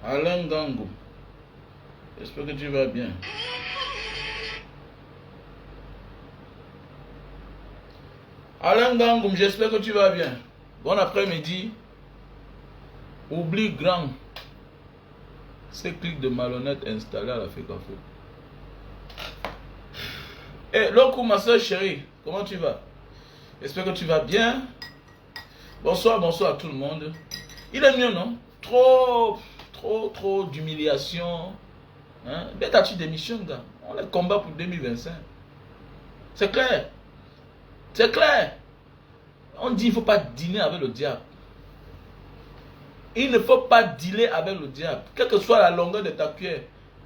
Alain Gangou, j'espère que tu vas bien. Alain Gangou, j'espère que tu vas bien. Bon après-midi. Oublie grand ces clics de malhonnête installés à la FECAFO. Eh, Lokou, ma soeur chérie, comment tu vas? J'espère que tu vas bien. Bonsoir, bonsoir à tout le monde. Il est mieux, non? Trop d'humiliation. Hein? Bête d'émission, gars. On les combat pour 2025. C'est clair. C'est clair. On dit qu'il ne faut pas dîner avec le diable. Il ne faut pas dealer avec le diable. Quelle que soit la longueur de ta cuillère.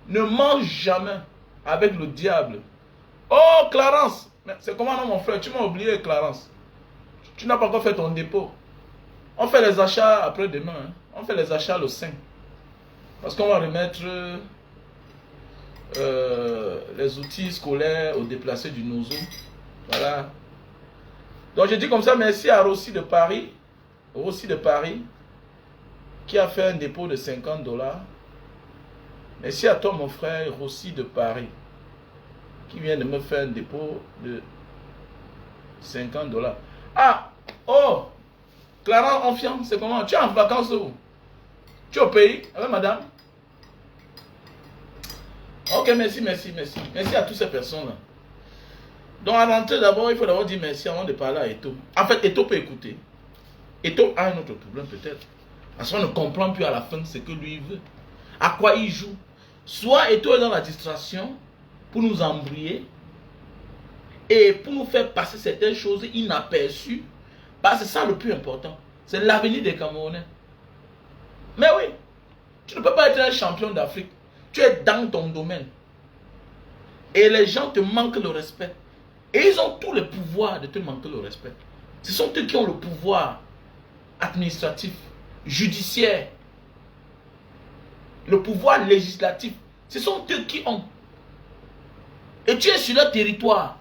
Ne mange jamais avec le diable. Oh, Clarence. C'est comment non, mon frère? Tu m'as oublié, Clarence. Tu n'as pas encore fait ton dépôt. On fait les achats après-demain. Hein. On fait les achats le 5. Parce qu'on va remettre les outils scolaires aux déplacés du Nozo. Voilà. Donc je dis comme ça, merci à Rossi de Paris. Rossi de Paris. Qui a fait un dépôt de 50 $. Merci à toi, mon frère Rossi de Paris, qui vient de me faire un dépôt de 50 $. Ah, oh, Clara Enfiant, c'est comment? Tu es en vacances où? Tu es au pays avec madame? Ok, merci. Merci à toutes ces personnes-là. Donc, à l'entrée, d'abord, il faut d'abord dire merci avant de parler à Eto. En fait, Eto peut écouter. Eto a un autre problème, peut-être. Parce qu'on ne comprend plus à la fin ce que lui veut. À quoi il joue. Soit Eto est dans la distraction pour nous embrouiller et pour nous faire passer certaines choses inaperçues. Parce que c'est ça le plus important. C'est l'avenir des Camerounais. Mais oui, tu ne peux pas être un champion d'Afrique. Tu es dans ton domaine. Et les gens te manquent le respect. Et ils ont tout le pouvoir de te manquer le respect. Ce sont eux qui ont le pouvoir administratif, judiciaire, le pouvoir législatif. Ce sont eux qui ont. Et tu es sur leur territoire.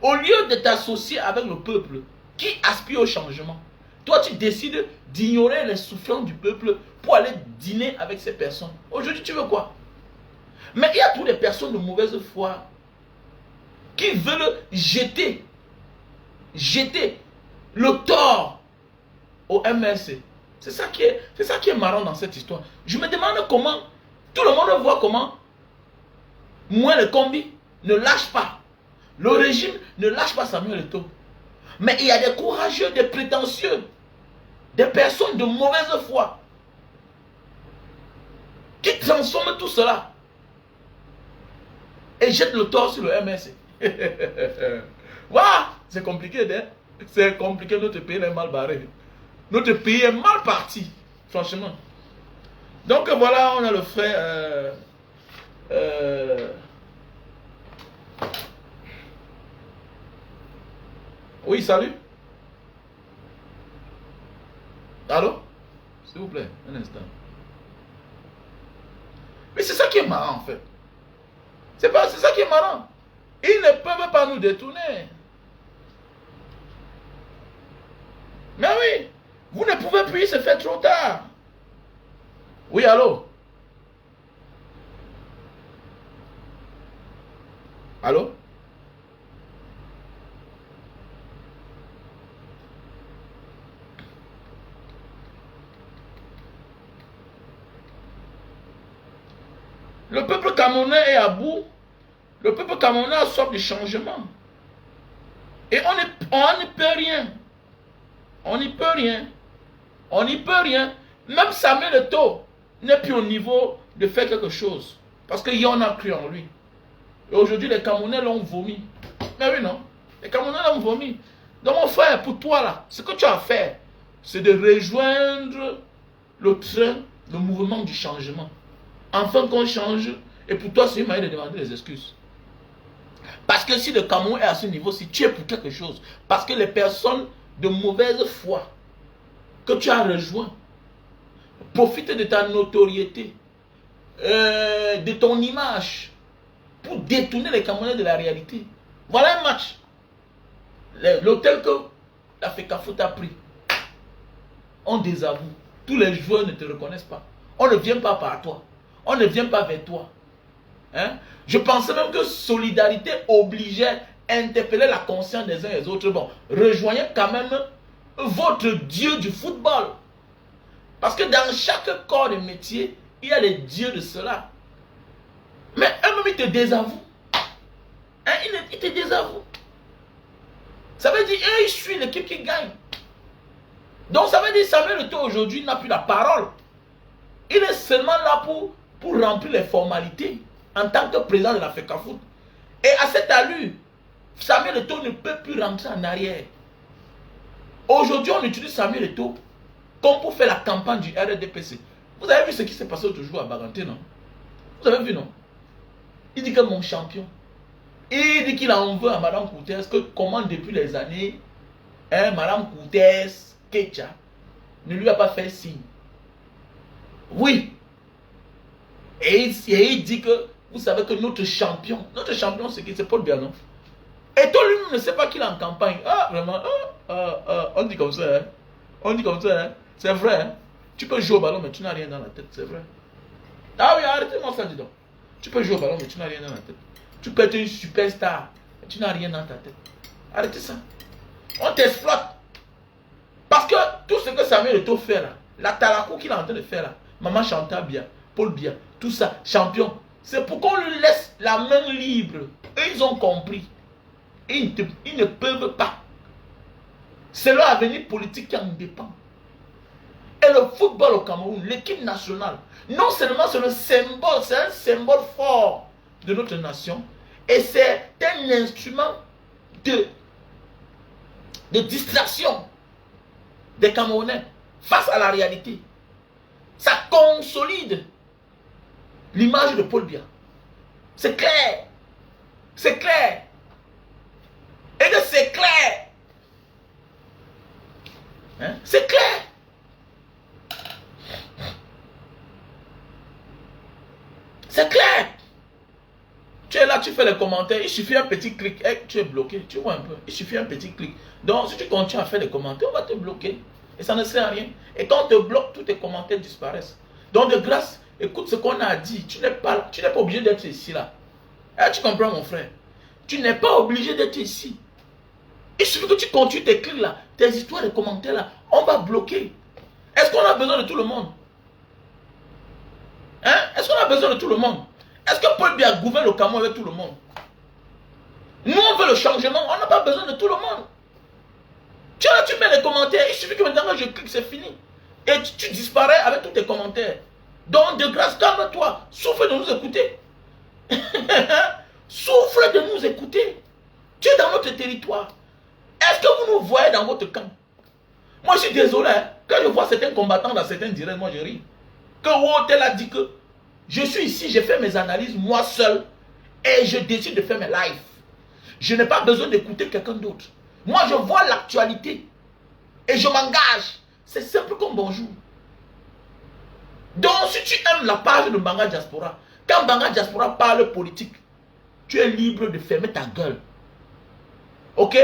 Au lieu de t'associer avec le peuple qui aspire au changement, toi tu décides d'ignorer les souffrances du peuple pour aller dîner avec ces personnes. Aujourd'hui tu veux quoi? Mais il y a toutes les personnes de mauvaise foi qui veulent jeter le tort au MLC. C'est ça qui est marrant dans cette histoire. Je me demande comment, tout le monde voit comment, moi le combi ne lâche pas. Le régime ne lâche pas Samuel Eto'o. Mais il y a des courageux, des prétentieux, des personnes de mauvaise foi qui transforment tout cela et jettent le tort sur le MLC. Waouh, c'est compliqué, hein? C'est compliqué, notre pays est mal barré. Notre pays est mal parti, franchement. Donc voilà, on a le frère oui, salut. Allô? S'il vous plaît, un instant. Mais c'est ça qui est marrant en fait. C'est ça qui est marrant. Ils ne peuvent pas nous détourner. Mais oui, vous ne pouvez plus, se faire trop tard. Oui, allô? Allô? Le peuple camerounais est à bout. Le peuple camerounais a soif du changement. Et on n'y peut rien. On n'y peut rien. On n'y peut rien. Même Samuel Eto'o n'est plus au niveau de faire quelque chose. Parce qu'il y en a cru en lui. Et aujourd'hui, les Camerounais l'ont vomi. Mais oui, non. Les Camerounais l'ont vomi. Donc, mon frère, pour toi, là, ce que tu as à faire, c'est de rejoindre le train, le mouvement du changement. Enfin qu'on change. Et pour toi, c'est une manière de demander des excuses. Parce que si le Cameroun est à ce niveau, si tu es pour quelque chose, parce que les personnes de mauvaise foi que tu as rejoint profitent de ta notoriété, de ton image, pour détourner les Camerounais de la réalité. Voilà un match. L'hôtel que la FECAFO t'a pris, on désavoue. Tous les joueurs ne te reconnaissent pas. On ne vient pas par toi. On ne vient pas vers toi. Hein? Je pensais même que solidarité obligeait à interpeller la conscience des uns et des autres. Bon, rejoignez quand même votre Dieu du football. Parce que dans chaque corps de métier, il y a les dieux de cela. Mais eux-mêmes, ils te désavouent. Hein? Ils te désavouent. Ça veut dire, ils suivent l'équipe qui gagne. Donc ça veut dire, Samuel Eto'o aujourd'hui n'a plus la parole. Il est seulement là pour remplir les formalités en tant que président de la FECAFOOT. Et à cette allure, Samuel Eto'o ne peut plus rentrer en arrière. Aujourd'hui, on utilise Samuel Eto'o comme pour faire la campagne du RDPC. Vous avez vu ce qui s'est passé l'autre jour à Baganté, non? Vous avez vu, non? Il dit que mon champion. Et il dit qu'il en veut à Madame Koutès, que comment depuis les années, Madame Koutès, Ketcha, ne lui a pas fait signe. Oui. Et il dit que, vous savez que notre champion c'est qui? C'est Paul Biya, non? Et toi lui ne sait pas qu'il est en campagne. Ah, vraiment, on dit comme ça, hein? On dit comme ça, hein? C'est vrai, hein? Tu peux jouer au ballon, mais tu n'as rien dans la tête, c'est vrai. Ah oui, arrêtez-moi ça, dis donc. Tu peux jouer au ballon, mais tu n'as rien dans la tête. Tu peux être une superstar, mais tu n'as rien dans ta tête. Arrêtez ça. On t'exploite. Parce que tout ce que Samuel Eto'o fait là, la Talakou qu'il est en train de faire là, Maman Chantal Biya, Paul Biya, tout ça, champion, c'est pour qu'on lui laisse la main libre. Et ils ont compris. Et ils ne peuvent pas. C'est leur avenir politique qui en dépend. Et le football au Cameroun, l'équipe nationale, non seulement c'est le symbole, c'est un symbole fort de notre nation, et c'est un instrument de distraction des Camerounais face à la réalité. Ça consolide l'image de Paul Biya. C'est clair. C'est clair. Et que c'est clair. Hein? C'est clair. C'est clair. Tu es là, tu fais les commentaires, il suffit un petit clic, tu es bloqué, tu vois un peu, il suffit un petit clic. Donc si tu continues à faire des commentaires, on va te bloquer. Et ça ne sert à rien. Et quand on te bloque, tous tes commentaires disparaissent. Donc de grâce, écoute ce qu'on a dit, tu n'es pas obligé d'être ici là. Tu comprends mon frère? Tu n'es pas obligé d'être ici. Il suffit que tu continues tes clics là, tes histoires, les commentaires là, on va bloquer. Est-ce qu'on a besoin de tout le monde? Hein? Est-ce qu'on a besoin de tout le monde? Est-ce que Paul Biya gouverne le Cameroun avec tout le monde? Nous, on veut le changement, on n'a pas besoin de tout le monde. Tu mets les commentaires, il suffit que maintenant quand je clique, c'est fini. Et tu disparais avec tous tes commentaires. Donc, de grâce, calme-toi. Souffre de nous écouter. Souffre de nous écouter. Tu es dans notre territoire. Est-ce que vous nous voyez dans votre camp? Moi, je suis désolé. Hein. Quand je vois certains combattants dans certains directs, moi, je ris. Que Wotel a dit que je suis ici, j'ai fait mes analyses moi seul et je décide de faire mes lives. Je n'ai pas besoin d'écouter quelqu'un d'autre. Moi, je vois l'actualité et je m'engage. C'est simple comme bonjour. Donc, si tu aimes la page de Mbanga Diaspora, quand Mbanga Diaspora parle politique, tu es libre de fermer ta gueule. Ok?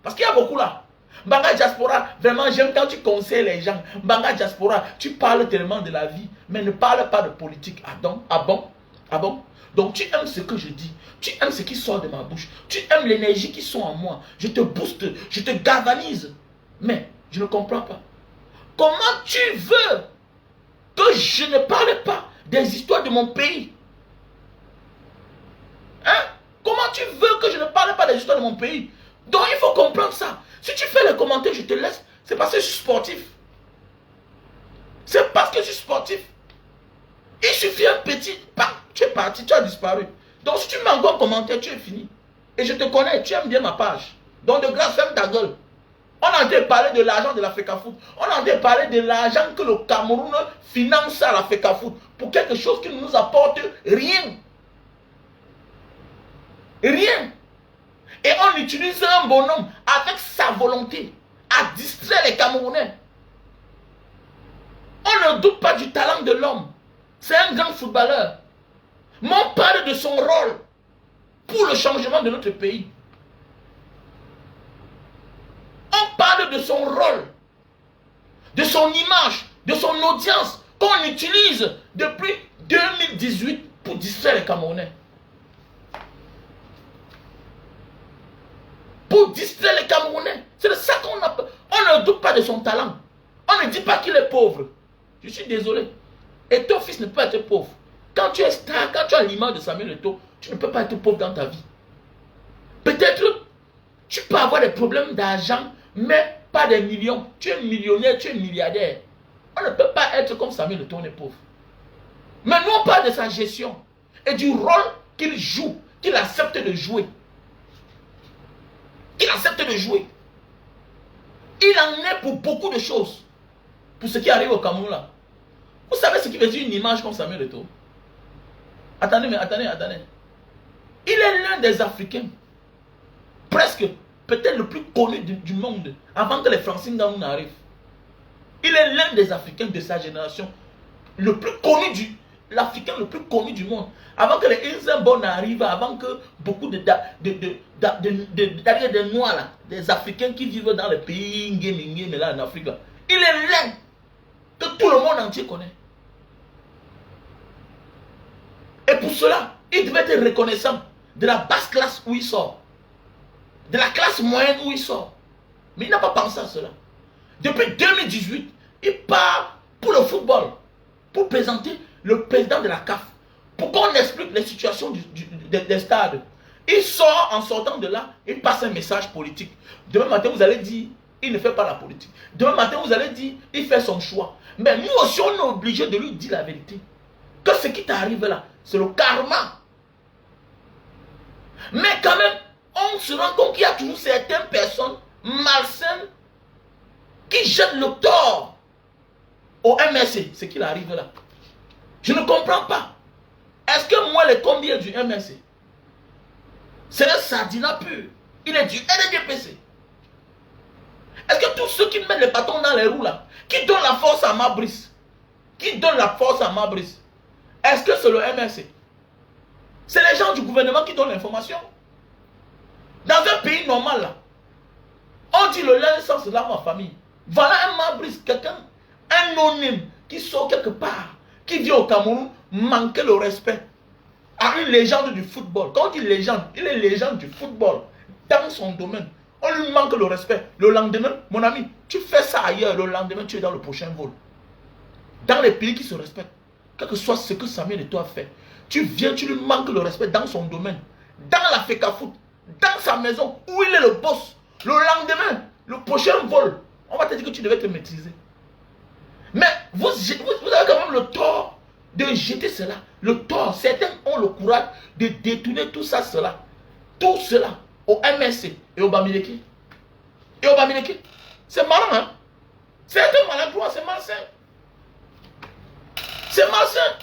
Parce qu'il y a beaucoup là. Mbanga Diaspora, vraiment, j'aime quand tu conseilles les gens. Mbanga Diaspora, tu parles tellement de la vie, mais ne parle pas de politique. Ah bon? Ah bon? Ah bon? Donc tu aimes ce que je dis. Tu aimes ce qui sort de ma bouche. Tu aimes l'énergie qui sont en moi. Je te booste, je te galvanise. Mais je ne comprends pas. Comment tu veux que je ne parle pas des histoires de mon pays? Hein? Comment tu veux que je ne parle pas des histoires de mon pays? Donc il faut comprendre ça. Si tu fais les commentaires, je te laisse. C'est parce que je suis sportif. C'est parce que je suis sportif. Il suffit un petit... Tu es parti, tu as disparu. Donc si tu mets encore un commentaire, tu es fini. Et je te connais, tu aimes bien ma page. Donc de grâce, ferme ta gueule. On a entendu parler de l'argent de la FECAFOOT. On a entendu parler de l'argent que le Cameroun finance à la FECAFOOT pour quelque chose qui ne nous apporte rien. Rien. Et on utilise un bonhomme avec sa volonté à distraire les Camerounais. On ne doute pas du talent de l'homme. C'est un grand footballeur. Mais on parle de son rôle pour le changement de notre pays. On parle de son rôle, de son image, de son audience qu'on utilise depuis 2018 pour distraire les Camerounais. Pour distraire les Camerounais. C'est de ça qu'on a peur. On ne doute pas de son talent. On ne dit pas qu'il est pauvre. Je suis désolé. Et ton fils ne peut pas être pauvre. Quand tu es star, quand tu as l'image de Samuel Eto'o, tu ne peux pas être pauvre dans ta vie. Peut-être tu peux avoir des problèmes d'argent, mais pas des millions. Tu es millionnaire, tu es milliardaire. On ne peut pas être comme Samuel Eto'o, on est pauvre. Mais nous on parle de sa gestion et du rôle qu'il joue, qu'il accepte de jouer. Il accepte de jouer. Il en est pour beaucoup de choses. Pour ce qui arrive au Cameroun là. Vous savez ce qui veut dire une image comme Samuel Eto'o? Attendez. Il est l'un des Africains, presque, peut-être le plus connu du monde, avant que les Francines Ganou n'arrivent. Il est l'un des Africains de sa génération, le plus connu l'Africain le plus connu du monde. Avant que les Inzembo n'arrivent, avant que beaucoup de Noirs, là, des Africains qui vivent dans les pays Ngé, là en Afrique, là, il est l'un que tout le monde entier connaît. Et pour cela, il devait être reconnaissant de la basse classe où il sort, de la classe moyenne où il sort. Mais il n'a pas pensé à cela. Depuis 2018, il part pour le football, pour présenter le président de la CAF, pour qu'on explique les situations des stades. Il sort, en sortant de là, il passe un message politique. Demain matin, vous allez dire, il ne fait pas la politique. Demain matin, vous allez dire, il fait son choix. Mais nous aussi, on est obligé de lui dire la vérité. Que ce qui t'arrive là, c'est le karma. Mais quand même, on se rend compte qu'il y a toujours certaines personnes malsaines qui jettent le tort au MSC, ce qu'il arrive là. Je ne comprends pas. Est-ce que moi, le combien du MSC, c'est un sardina pur? Il est du NDPC. Est-ce que tous ceux qui mettent les bâtons dans les roues là, qui donnent la force à Mabrice, est-ce que c'est le MSC? C'est les gens du gouvernement qui donnent l'information. Dans un pays normal là, on dit le linge sans cela ma famille. Voilà un Mabrice, quelqu'un, un anonyme qui sort quelque part, qui vient au Cameroun manquer le respect à une légende du football. Quand on dit légende, il est légende du football dans son domaine. On lui manque le respect. Le lendemain, mon ami, tu fais ça ailleurs, le lendemain tu es dans le prochain vol. Dans les pays qui se respectent, quel que soit ce que Samuel Eto'o a fait, tu viens, tu lui manques le respect dans son domaine, dans la FECAFOOT, dans sa maison, où il est le boss. Le lendemain, le prochain vol, on va te dire que tu devais te maîtriser. Mais vous avez quand même le tort de jeter cela. Le tort, certains ont le courage de détourner tout ça, cela au MSC et au Bamileke. C'est marrant, hein? C'est un maladroit, c'est malsain. C'est malsain.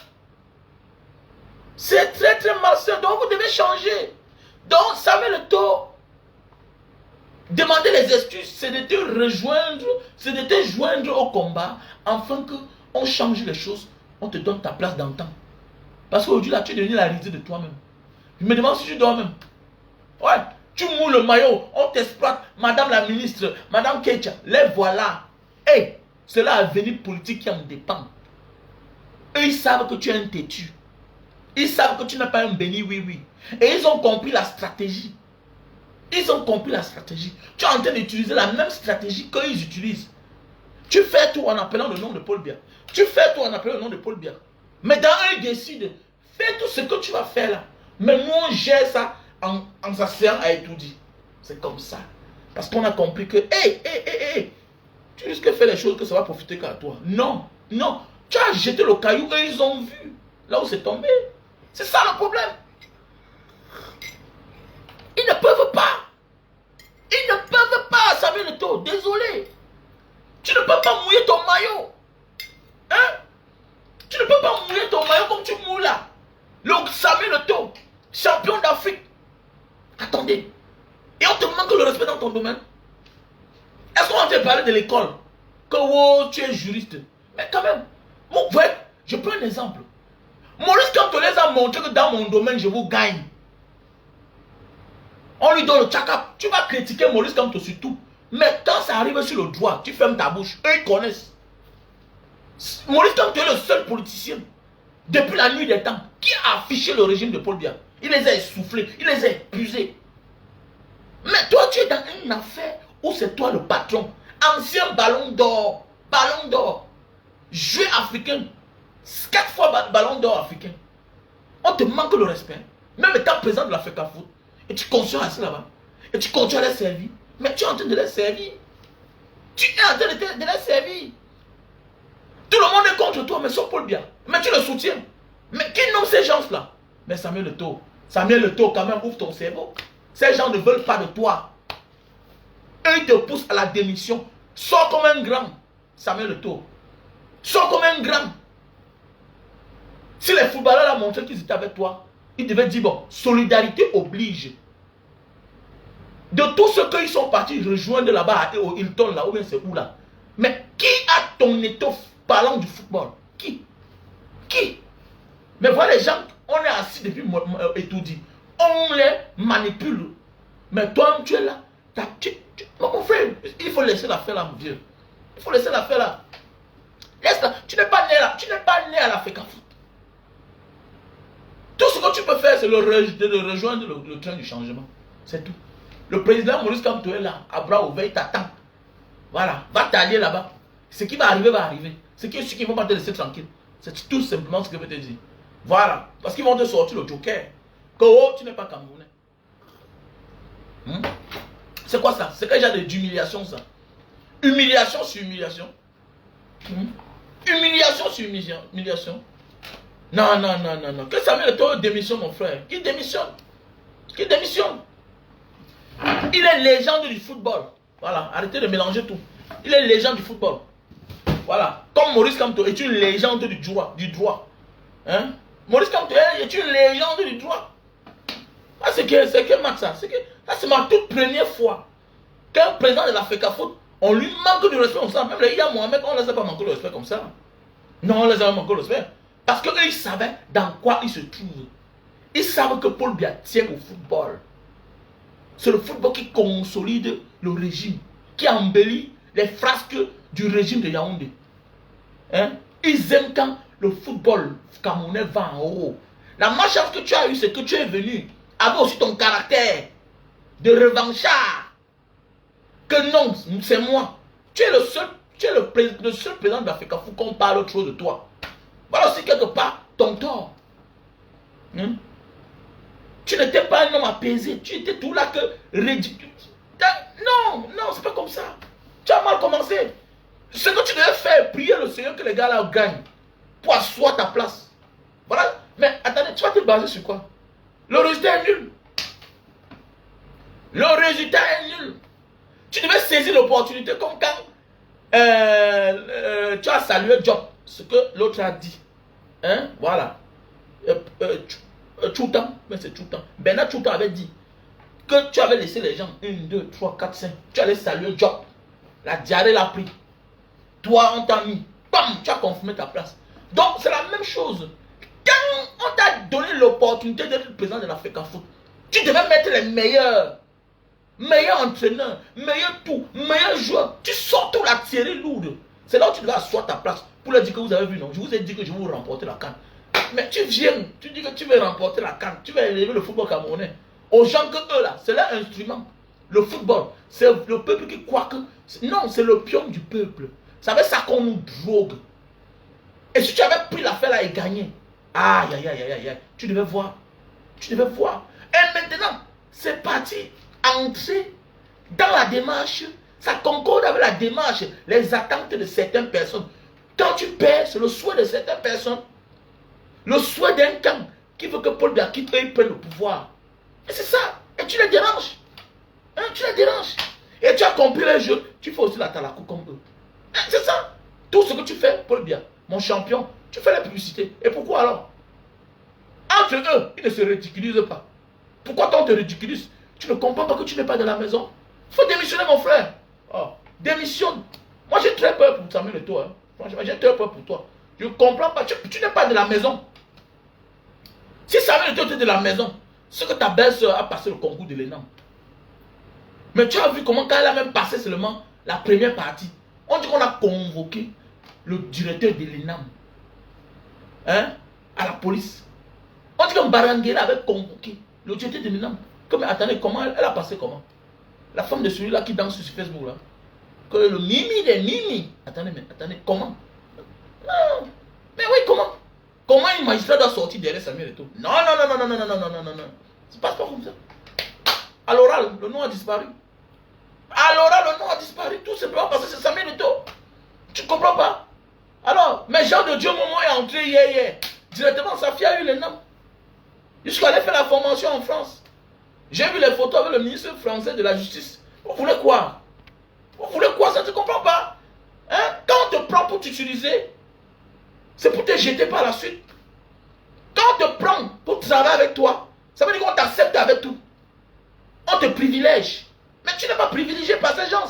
C'est très très malsain. Donc vous devez changer. Donc Samuel Eto'o, demander les excuses, c'est de te rejoindre, c'est de te joindre au combat, afin qu'on change les choses, on te donne ta place dans le temps. Parce qu'aujourd'hui là, tu es devenu la risée de toi-même. Je me demande si tu dors même. Ouais, tu moules le maillot, on t'exploite, madame la ministre, madame Ketia, les voilà. Hey, c'est l'avenir politique qui en dépend. Eux, ils savent que tu es un têtu. Ils savent que tu n'as pas un béni, oui. Et ils ont compris la stratégie. Tu es en train d'utiliser la même stratégie qu'ils utilisent. Tu fais tout en appelant le nom de Paul Biya. Mais dans eux, ils décident, fais tout ce que tu vas faire là. Mais nous, on gère ça en s'asseyant à étudier. C'est comme ça. Parce qu'on a compris que, tu risques de faire les choses que ça va profiter qu'à toi. Non. Tu as jeté le caillou et ils ont vu. Là où c'est tombé. C'est ça le problème. Ils ne peuvent pas. Samuel Eto'o, désolé. Tu ne peux pas mouiller ton maillot. Hein? Tu ne peux pas mouiller ton maillot comme tu mouilles là. Le Samuel Eto'o, champion d'Afrique. Attendez. Et on te manque le respect dans ton domaine. Est-ce qu'on va te parler de l'école? Que tu es juriste. Mais quand même, je prends un exemple. Maurice Kamto les a montré que dans mon domaine, je vous gagne. On lui donne le tchakap. Tu vas critiquer Maurice Kamto sur tout. Mais quand ça arrive sur le droit, tu fermes ta bouche. Eux, ils connaissent. Maurice Kamto est le seul politicien, depuis la nuit des temps, qui a affiché le régime de Paul Biya. Il les a essoufflés, il les a épuisés. Mais toi, tu es dans une affaire où c'est toi le patron. Ancien ballon d'or. Ballon d'or. Joueur africain. 4 fois ballon d'or africain. On te manque le respect. Même étant président de la FECAFOOT. Et tu continues à rester là-bas. Et tu continues à les servir. Mais tu es en train de les servir. Tu es en train de les servir. Tout le monde est contre toi, mais sauf Paul Biya. Mais tu le soutiens. Mais qui nomme ces gens-là? Mais Samuel Eto'o. Samuel Eto'o, quand même, ouvre ton cerveau. Ces gens ne veulent pas de toi. Eux, ils te poussent à la démission. Sors comme un grand. Samuel Eto'o. Sors comme un grand. Si les footballeurs ont montré qu'ils étaient avec toi, ils devaient dire, bon, solidarité oblige. De tous ceux qui sont partis rejoindre là-bas au Hilton, là, ou bien c'est où là. Mais qui a ton étoffe parlant du football? Qui? Qui? Mais voilà les gens, on est assis depuis étourdi. On les manipule. Mais toi, tu es là. Mon frère, il faut laisser l'affaire là, mon vieux. Il faut laisser l'affaire là. Laisse-la. Tu n'es pas né là. Tu n'es pas né à la FECAFOOT. Tout ce que tu peux faire, c'est de rejoindre le train du changement. C'est tout. Le président Maurice Kamto est là, à bras ouverts, il t'attend. Voilà, va t'allier là-bas. Ce qui va arriver, va arriver. Ceux qui ne vont pas te laisser tranquille. C'est tout simplement ce que je veux te dire. Voilà, parce qu'ils vont te sortir le joker. Que oh, tu n'es pas Camerounais. C'est quoi ça? C'est quel genre d'humiliation ça? Humiliation sur humiliation. Humiliation sur humiliation. Non, non, non, non, non. Que Samuel Eto'o démissionne, mon frère. Il démissionne. Il démissionne. Il est légende du football. Voilà, arrêtez de mélanger tout. Il est légende du football. Voilà. Comme Maurice Kamto est une légende du droit. Hein? Maurice Kamto est une légende du droit. Ah, c'est que Max, ça. C'est ma toute première fois qu'un président de la FECAFOOT, on lui manque de respect comme ça. Même les Iya Mohamed, on ne les a pas manqué de respect comme ça. Non, on ne les a pas manqué de respect. Parce qu'eux, ils savaient dans quoi ils se trouvent. Ils savent que Paul Biya tient au football. C'est le football qui consolide le régime, qui embellit les frasques du régime de Yaoundé. Hein? Ils aiment quand le football camerounais va en haut. La malchance que tu as eue, c'est que tu es venu avec aussi ton caractère de revanchard. Que non, c'est moi. Tu es le seul président de la FECAFOOT qu'on parle autre chose de toi. Voilà aussi quelque part ton tort. Hein? Tu n'étais pas un homme apaisé. Tu étais tout là que ridicule. Non, non, c'est pas comme ça. Tu as mal commencé. Ce que tu devais faire, prier le Seigneur que les gars là gagnent pour asseoir ta place. Voilà. Mais attendez, tu vas te baser sur quoi? Le résultat est nul. Le résultat est nul. Tu devais saisir l'opportunité comme quand tu as salué Job, ce que l'autre a dit. Hein? Voilà. Choutan, mais c'est Choutan. Bernard Choutan avait dit que tu avais laissé les gens 1, 2, 3, 4, 5. Tu allais saluer Job. La diarrhée l'a pris. Toi, on t'a mis. Bam, tu as confirmé ta place. Donc, c'est la même chose. Quand on t'a donné l'opportunité d'être président de la FECAFOOT, tu devais mettre les meilleurs. Meilleurs entraîneurs, meilleurs tout, meilleurs joueurs. Tu sors tout la tirée lourde. C'est là où tu devais asseoir ta place. Pour leur dire que vous avez vu, non. Je vous ai dit que je vais vous remporter la CAN. Mais tu viens, tu dis que tu veux remporter la CAN. Tu vas élever le football camerounais. Aux gens que eux là, c'est leur instrument. Le football, c'est le peuple qui croit que... Non, c'est le pion du peuple. C'est avec ça qu'on nous drogue. Et si tu avais pris l'affaire là et gagné, aïe, aïe, aïe, aïe, aïe, tu devais voir. Tu devais voir. Et maintenant, c'est parti. Entrer dans la démarche, ça concorde avec la démarche, les attentes de certaines personnes. Quand tu perds, c'est le souhait de certaines personnes. Le souhait d'un camp qui veut que Paul Biya quitte et prenne le pouvoir. Et c'est ça. Et tu les déranges. Hein, tu les déranges. Et tu as compris le jeu, tu fais aussi la talakou comme eux. Hein, c'est ça. Tout ce que tu fais, Paul Biya, mon champion, tu fais la publicité. Et pourquoi alors? Entre eux, ils ne se ridiculisent pas. Pourquoi toi on te ridiculise? Tu ne comprends pas que tu n'es pas de la maison. Il faut démissionner, mon frère. Oh, démissionne. Moi, j'ai très peur pour Samuel Eto'o. Hein. Franchement, j'ai très peur pour toi. Je ne comprends pas. Tu n'es pas de la maison. Si Samuel Eto'o était de la maison, c'est que ta belle-sœur a passé le concours de l'ENAM. Mais tu as vu comment quand elle a même passé seulement la première partie. On dit qu'on a convoqué le directeur de l'ENAM, hein, à la police. On dit que Mbaranguera avait convoqué le directeur de l'ENAM. Comme, attendez, comment elle a passé comment? La femme de celui-là qui danse sur Facebook là. Que le Mimi des Mimi. Attendez, mais attendez, comment? Non. Mais oui, comment? Comment une magistrat doit sortir derrière Samuel Eto'o? Non, non, non, non, non, non, non, non, non, non, non. Ça passe pas comme ça. À l'oral, le nom a disparu. À l'oral, le nom a disparu. Tout simplement parce que c'est Samuel Eto'o. Tu comprends pas? Alors, mais Jean de Dieu, Momo est entré hier. Directement, sa fille a eu les noms. Jusqu'à aller faire la formation en France. J'ai vu les photos avec le ministre français de la Justice. Vous voulez quoi? Vous voulez quoi? Ça ne se comprend pas. Hein? Quand on te prend pour t'utiliser, c'est pour te jeter par la suite. Quand on te prend pour travailler avec toi, ça veut dire qu'on t'accepte avec tout. On te privilège. Mais tu n'es pas privilégié par ces gens.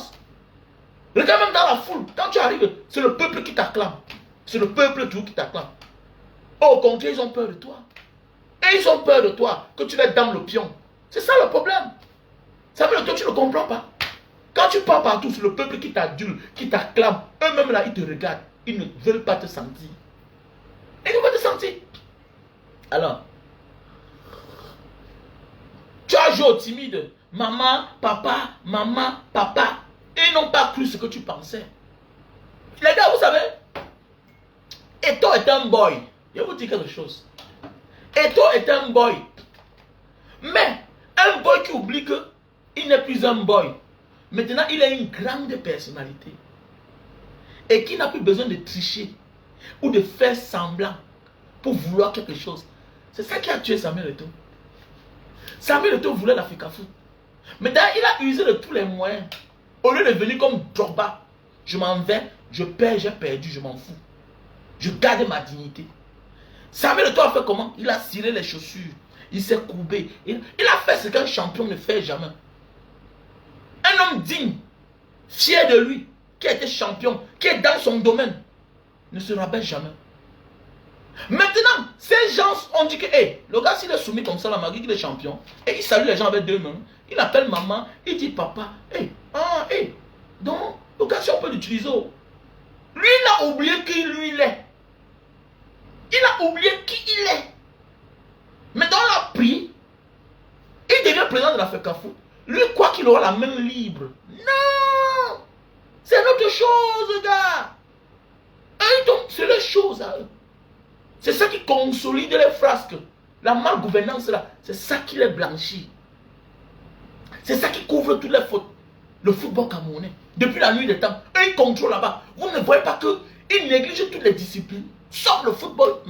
Regarde même dans la foule, quand tu arrives, c'est le peuple qui t'acclame. C'est le peuple tout qui t'acclame. Au contraire, ils ont peur de toi. Et ils ont peur de toi, que tu les dames le pion. C'est ça le problème. Ça veut dire que tu ne comprends pas. Quand tu pars partout, c'est le peuple qui t'adule, qui t'acclame. Eux-mêmes là, ils te regardent. Ils ne veulent pas te sentir. Ils ne veulent pas te sentir. Alors, tu as joué au timide. Maman, papa, maman, papa. Et ils n'ont pas cru ce que tu pensais. Les gars, vous savez, Eto'o est un boy. Je vais vous dire quelque chose. Eto'o est un boy. Mais, un boy qui oublie qu'il n'est plus un boy. Maintenant, il a une grande personnalité. Et qui n'a plus besoin de tricher. Ou de faire semblant. Pour vouloir quelque chose. C'est ça qui a tué Samuel Eto'o. Samuel Eto'o voulait la FECAFOOT. Maintenant, il a usé de tous les moyens. Au lieu de venir comme Drogba, je m'en vais, je perds, j'ai perdu, je m'en fous. Je garde ma dignité. Samuel Eto'o a fait comment? Il a ciré les chaussures. Il s'est courbé. Il a fait ce qu'un champion ne fait jamais. Un homme digne, fier de lui, qui a été champion, qui est dans son domaine, ne se rabaisse jamais. Maintenant, ces gens ont dit que hey, le gars s'il est soumis comme ça, malgré qu'il est champion, et il salue les gens avec deux mains, il appelle maman, il dit papa, hey, ah, hey. Donc, le gars si on peut l'utiliser. Lui, il a oublié qui lui il est. Il a oublié qui il est. Maintenant, on l'a pris, il devient président de la FECAFOOT. Lui, quoi qu'il aura la main libre. Non! C'est une autre chose, gars. C'est les choses à eux. C'est ça qui consolide les frasques. La malgouvernance là, c'est ça qui les blanchit. C'est ça qui couvre toutes les fautes. Le football camerounais, depuis la nuit des temps, eux ils contrôlent là-bas. Vous ne voyez pas qu'ils négligent toutes les disciplines, sauf le football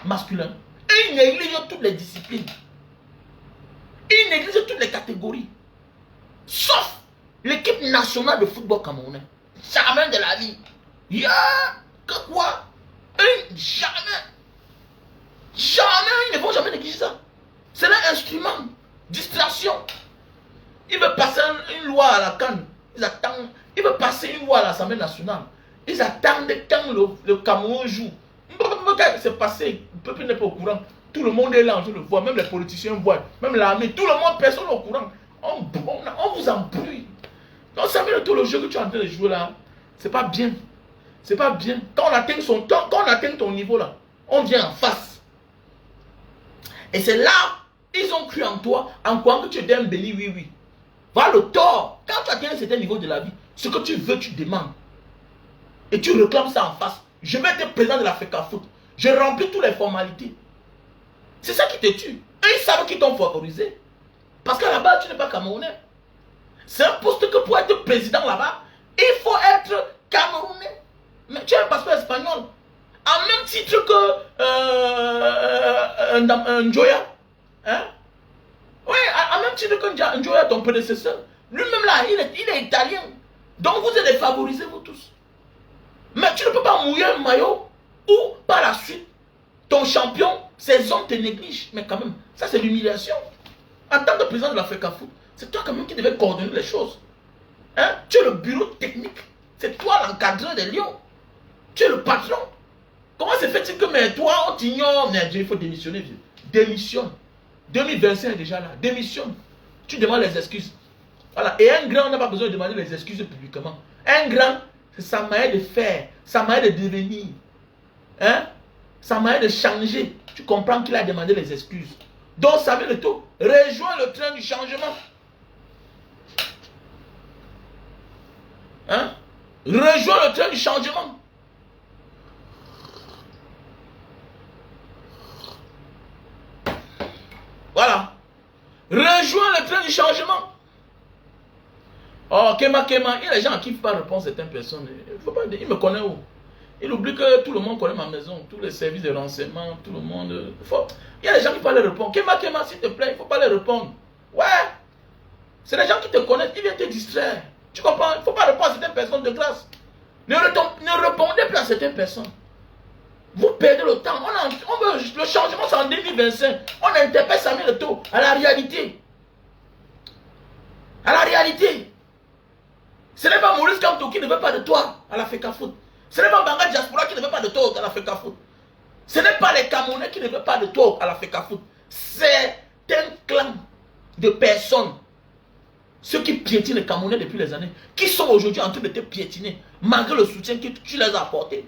masculin. Et ils négligent toutes les disciplines. Ils négligent toutes les catégories. Sauf l'équipe nationale de football camerounais. Jamais de la vie. Que quoi? Jamais. Jamais, ils ne vont jamais négliger ça. C'est un instrument. Distraction. Ils veulent passer une loi à la CAN. Ils attendent. Ils veulent passer une loi à l'Assemblée nationale. Ils attendent quand le Cameroun joue. C'est passé. Le peuple n'est pas au courant. Tout le monde est là, je le vois. Même les politiciens voient. Même l'armée. Tout le monde, personne n'est au courant. On vous embrouille. Donc, ça met tout le jeu que tu es en train de jouer là. C'est pas bien. C'est pas bien. Quand on atteint ton niveau là, on vient en face. Et c'est là, ils ont cru en toi, en croyant que tu étais un béni, oui, oui. Voilà le tort. Quand tu atteins un certain niveau de la vie, ce que tu veux, tu demandes. Et tu réclames ça en face. Je vais être président de la FECAFOOT. Je remplis toutes les formalités. C'est ça qui te tue. Et ils savent qu'ils t'ont favorisé. Parce qu'à la base, tu n'es pas camerounais. C'est un poste que pour être président là-bas, il faut être camerounais. Mais tu as un passeport espagnol. En même titre que Njoya. Hein? Oui, en même titre que Njoya, ton prédécesseur. Lui-même là, il est italien. Donc vous êtes favorisés, vous tous. Mais tu ne peux pas mouiller un maillot ou par la suite, ton champion, ces hommes te négligent. Mais quand même, ça c'est l'humiliation. En tant que président de la FECAFOOT, c'est toi quand même qui devais coordonner les choses. Hein? Tu es le bureau technique. C'est toi l'encadreur des lions. Tu es le patron. Comment se fait-il que mais toi on t'ignore? Il faut démissionner. Démissionne. 2025 est déjà là. Démissionne. Tu demandes les excuses. Voilà. Et un grand n'a pas besoin de demander les excuses publiquement. Un grand, sa manière de faire, sa manière de devenir, hein, sa manière de changer, tu comprends qu'il a demandé les excuses. Donc Samuel Eto'o rejoint le train du changement. Hein? Rejoins le train du changement. Voilà. Rejoins le train du changement. Oh, Kema, il y a des gens qui ne peuvent pas répondre à certaines personnes. Il me connaît où? Il oublie que tout le monde connaît ma maison, tous les services de renseignement, tout le monde. Il y a des gens qui ne peuvent pas les répondre. Kema, s'il te plaît, il ne faut pas les répondre. Ouais. C'est les gens qui te connaissent, ils viennent te distraire. Tu comprends? Il ne faut pas répondre à certaines personnes de grâce. Ne répondez plus à certaines personnes. Vous perdez le temps. On veut, le changement, c'est en 2025. On interpelle Samuel Eto'o à la réalité. À la réalité. Ce n'est pas Maurice Kamto qui ne veut pas de toi à la FECAFOOT. Ce n'est pas Banga Diaspora qui ne veut pas de toi à la FECAFOOT. Ce n'est pas les Camerounais qui ne veulent pas de toi à la FECAFOOT. C'est un clan de personnes. Ceux qui piétinent les Camerounais depuis les années, qui sont aujourd'hui en train de te piétiner, malgré le soutien que tu les as apporté.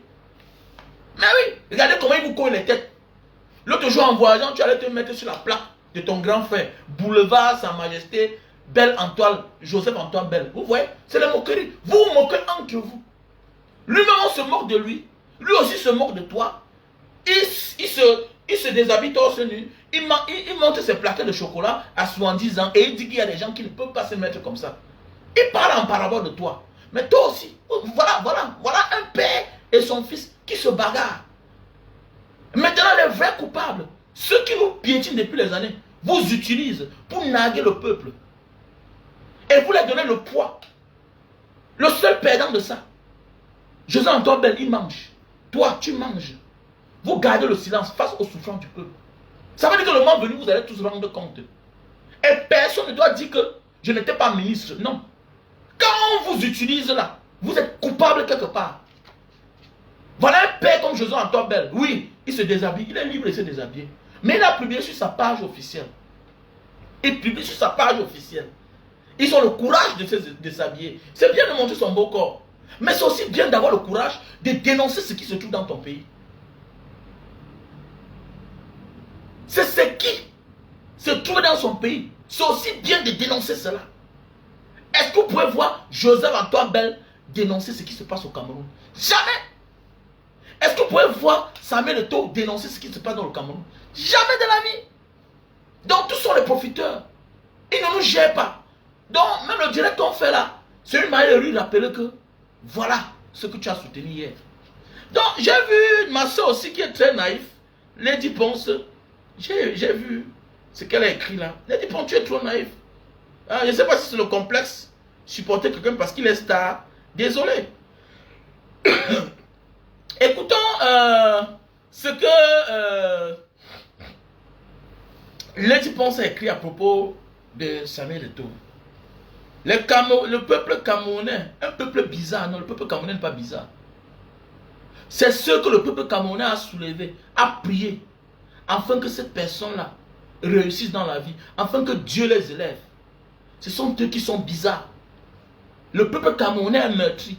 Mais oui, regardez comment ils vous cognent les têtes. L'autre jour en voyageant, tu allais te mettre sur la plaque de ton grand frère, boulevard Sa Majesté, Belle Antoine, Joseph Antoine Belle. Vous voyez, c'est la moquerie. Vous vous moquez entre vous. Lui-même, on se moque de lui. Lui aussi se moque de toi. Il se déshabille torse nu. Il monte ses plaquettes de chocolat à 70 ans et il dit qu'il y a des gens qui ne peuvent pas se mettre comme ça. Il parle en parabole de toi. Mais toi aussi, voilà un père et son fils qui se bagarrent. Maintenant, les vrais coupables, ceux qui nous piétinent depuis les années, vous utilisent pour narguer le peuple. Et vous leur donnez le poids. Le seul perdant de ça, José Antoine Belle, il mange. Toi, tu manges. Vous gardez le silence face aux souffrances du peuple. Ça veut dire que le moment venu, vous allez tous rendre compte. Et personne ne doit dire que je n'étais pas ministre. Non. Quand on vous utilise là, vous êtes coupable quelque part. Voilà un père comme José Antoine Belle. Oui, il se déshabille. Il est libre de se déshabiller. Mais il a publié sur sa page officielle. Il publie sur sa page officielle. Ils ont le courage de se déshabiller. C'est bien de montrer son beau corps. Mais c'est aussi bien d'avoir le courage de dénoncer ce qui se trouve dans ton pays. C'est ce qui se trouve dans son pays. C'est aussi bien de dénoncer cela. Est-ce que vous pouvez voir Joseph Antoine Belle dénoncer ce qui se passe au Cameroun? Jamais. Est-ce que vous pouvez voir Samuel Eto'o dénoncer ce qui se passe dans le Cameroun? Jamais de la vie. Donc tous sont les profiteurs. Ils ne nous gèrent pas. Donc même le direct qu'on fait là, c'est une manière de lui rappeler que voilà ce que tu as soutenu hier. Donc j'ai vu ma soeur aussi qui est très naïve, Lady Ponce. J'ai vu ce qu'elle a écrit là. Lady Ponce, tu es trop naïf. Je ne sais pas si c'est le complexe supporter quelqu'un parce qu'il est star. Désolé. Écoutons ce que Lady Ponce a écrit à propos de Samuel Eto'o. Le peuple camerounais, un peuple bizarre, non, le peuple camerounais n'est pas bizarre. C'est ce que le peuple camerounais a soulevé, a prié, afin que cette personne-là réussisse dans la vie, afin que Dieu les élève. Ce sont eux qui sont bizarres. Le peuple camerounais est meurtri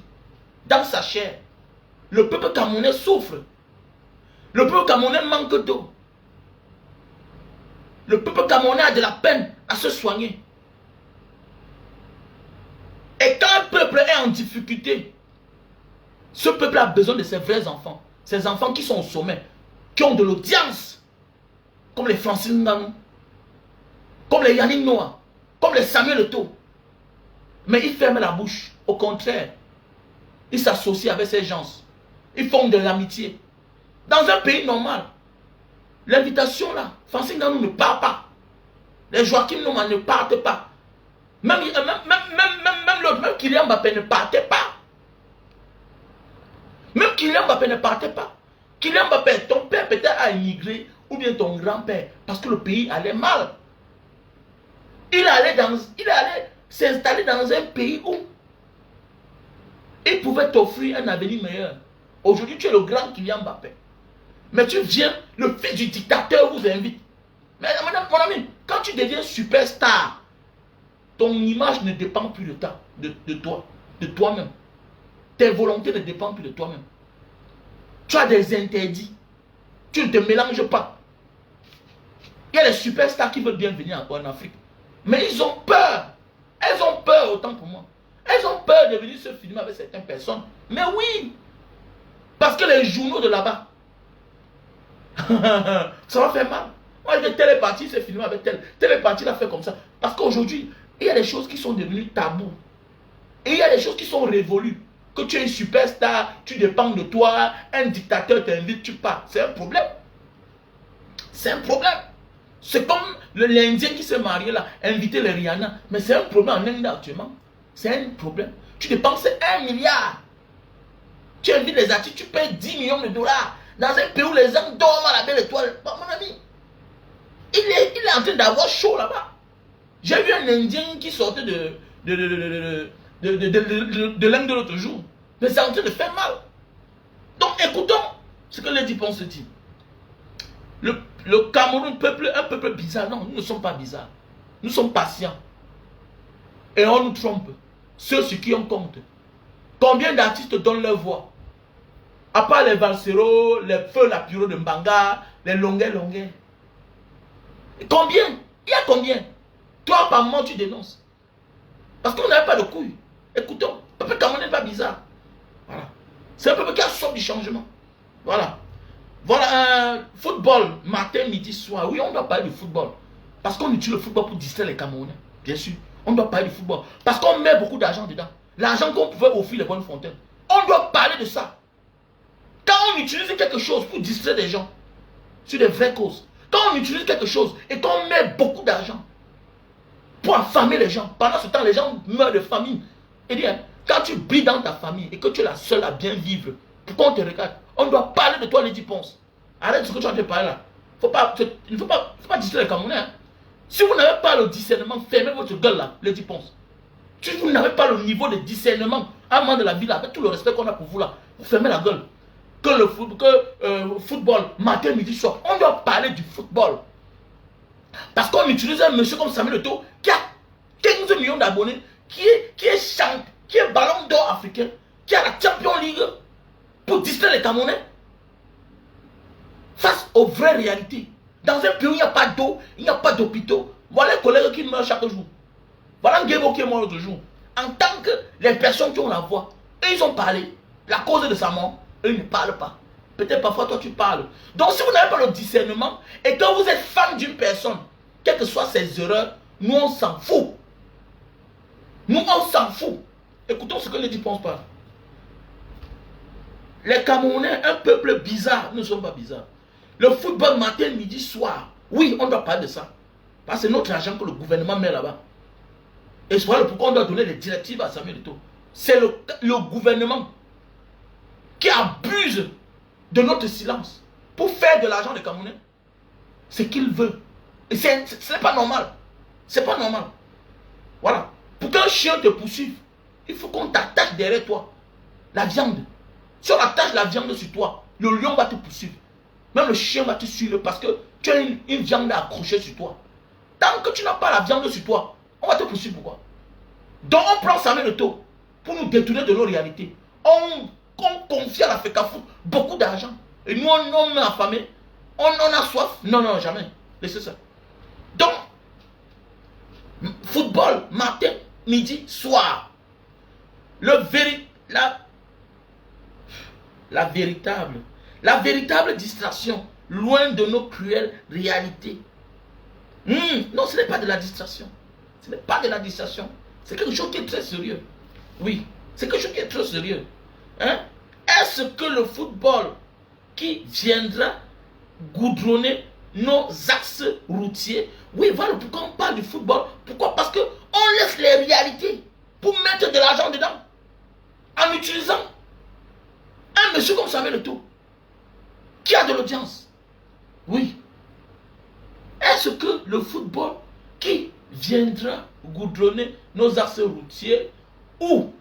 dans sa chair. Le peuple camerounais souffre. Le peuple camerounais manque d'eau. Le peuple camerounais a de la peine à se soigner. Et quand un peuple est en difficulté, ce peuple a besoin de ses vrais enfants. Ces enfants qui sont au sommet, qui ont de l'audience, comme les Francine Nganou, comme les Yannick Noah, comme les Samuel Eto'o. Mais ils ferment la bouche. Au contraire, ils s'associent avec ces gens. Ils font de l'amitié. Dans un pays normal, l'invitation là, Francine Nganou ne part pas. Les Joachim Nouma ne partent pas. Même Kylian Mbappé ne partait pas. Même Kylian Mbappé ne partait pas. Kylian Mbappé, ton père peut-être a immigré, ou bien ton grand-père, parce que le pays allait mal. Il allait s'installer dans un pays où il pouvait t'offrir un avenir meilleur. Aujourd'hui, tu es le grand Kylian Mbappé. Mais tu viens, le fils du dictateur vous invite. Mais mon ami, quand tu deviens superstar, ton image ne dépend plus de toi, de toi-même. tes volontés ne dépendent plus de toi-même. Tu as des interdits. Tu ne te mélanges pas. Il y a des superstars qui veulent bien venir en Afrique. Mais ils ont peur. Elles ont peur autant pour moi. Elles ont peur de venir se filmer avec certaines personnes. Mais oui. Parce que les journaux de là-bas, ça va faire mal. Moi, je dis telle partie s'est filmé avec telle partie l'a fait comme ça. Parce qu'aujourd'hui, il y a des choses qui sont devenues tabous. Et il y a des choses qui sont révolues. Que tu es une superstar, tu dépends de toi, un dictateur t'invite, tu pars. C'est un problème. C'est un problème. C'est comme l'Indien qui s'est marié là, inviter les Rihanna. Mais c'est un problème en Inde actuellement. C'est un problème. Tu dépenses 1 milliard. Tu invites les artistes, tu payes 10 millions de dollars. Dans un pays où les gens dorment à la belle étoile. Bah, mon ami, il est en train d'avoir chaud là-bas. J'ai vu un Indien qui sortait de l'Inde de l'autre jour. Mais c'est en train de faire mal. Donc écoutons ce que les Dipons se dit. Le Cameroun, un peuple bizarre. Non, nous ne sommes pas bizarres. Nous sommes patients. Et on nous trompe. Ceux sur qui on compte. Combien d'artistes donnent leur voix? À part les Valsero, les Feux, la Puro de Mbanga, les Longuet. Combien? Il y a combien? Toi, par moment, tu dénonces. Parce qu'on n'avait pas de couilles. Écoutons, le peuple camerounais n'est pas bizarre. Voilà. C'est un peuple qui a soif du changement. Voilà. Voilà, football, matin, midi, soir. Oui, on doit parler du football. Parce qu'on utilise le football pour distraire les Camerounais. Bien sûr. On doit parler du football. Parce qu'on met beaucoup d'argent dedans. L'argent qu'on pouvait offrir les bonnes fontaines. On doit parler de ça. Quand on utilise quelque chose pour distraire des gens sur des vraies causes, quand on utilise quelque chose et qu'on met beaucoup d'argent pour affamer les gens, pendant ce temps, les gens meurent de famine. Et bien, quand tu brilles dans ta famille et que tu es la seule à bien vivre, pourquoi on te regarde? On doit parler de toi, les Dipons. Arrête ce que tu es en train de parler là. Il ne faut pas distraire les Camerounais. Hein. Si vous n'avez pas le discernement, fermez votre gueule là, les Dipons. Si vous n'avez pas le niveau de discernement, amant de la vie là, avec tout le respect qu'on a pour vous là, vous fermez la gueule. Que le football, matin, midi, soir, on doit parler du football. Parce qu'on utilise un monsieur comme Samuel Eto'o qui a 15 millions d'abonnés, qui est ballon d'or africain, qui a la Champions League pour distraire les Camerounais face aux vraies réalités. Dans un pays où il n'y a pas d'eau, il n'y a pas d'hôpitaux, voilà les collègues qui meurent chaque jour. Voilà Nguebo qui est mort l'autre jour. En tant que les personnes qui ont la voix, et ils ont parlé, la cause de sa mort, eux ils ne parlent pas. Peut-être parfois toi tu parles. Donc si vous n'avez pas le discernement et que vous êtes fan d'une personne, quelles que soient ses erreurs, nous on s'en fout. Nous on s'en fout. Écoutons ce que les Dipons parlent. Les Camerounais, un peuple bizarre, nous ne sommes pas bizarres. Le football matin, midi, soir. Oui, on doit parler de ça. Parce que c'est notre argent que le gouvernement met là-bas. Et c'est pourquoi on doit donner les directives à Samuel Eto'o. C'est le gouvernement qui abuse de notre silence pour faire de l'argent des Camerounais. C'est qu'il veut. Et ce n'est pas normal. C'est pas normal. Voilà. Pour qu'un chien te poursuive, il faut qu'on t'attache derrière toi. La viande. Si on attache la viande sur toi, le lion va te poursuivre. Même le chien va te suivre parce que tu as une viande accrochée sur toi. Tant que tu n'as pas la viande sur toi, on va te poursuivre. Pourquoi? Donc on prend Samuel Eto'o pour nous détourner de nos réalités. On confie à la FECAFOOT beaucoup d'argent. Et nous on est affamés. On a soif. Non, non, jamais. Laissez ça. Donc, football, matin, midi, soir. La véritable distraction, loin de nos cruelles réalités. Non, ce n'est pas de la distraction. Ce n'est pas de la distraction. C'est quelque chose qui est très sérieux. Oui, c'est quelque chose qui est très sérieux. Hein? Est-ce que le football qui viendra goudronner nos axes routiers? Oui, voilà pourquoi on parle du football. Pourquoi? Parce qu'on laisse les réalités pour mettre de l'argent dedans. En utilisant un monsieur comme Samuel Eto'o qui a de l'audience. Oui. Est-ce que le football qui viendra goudronner nos axes routiers ou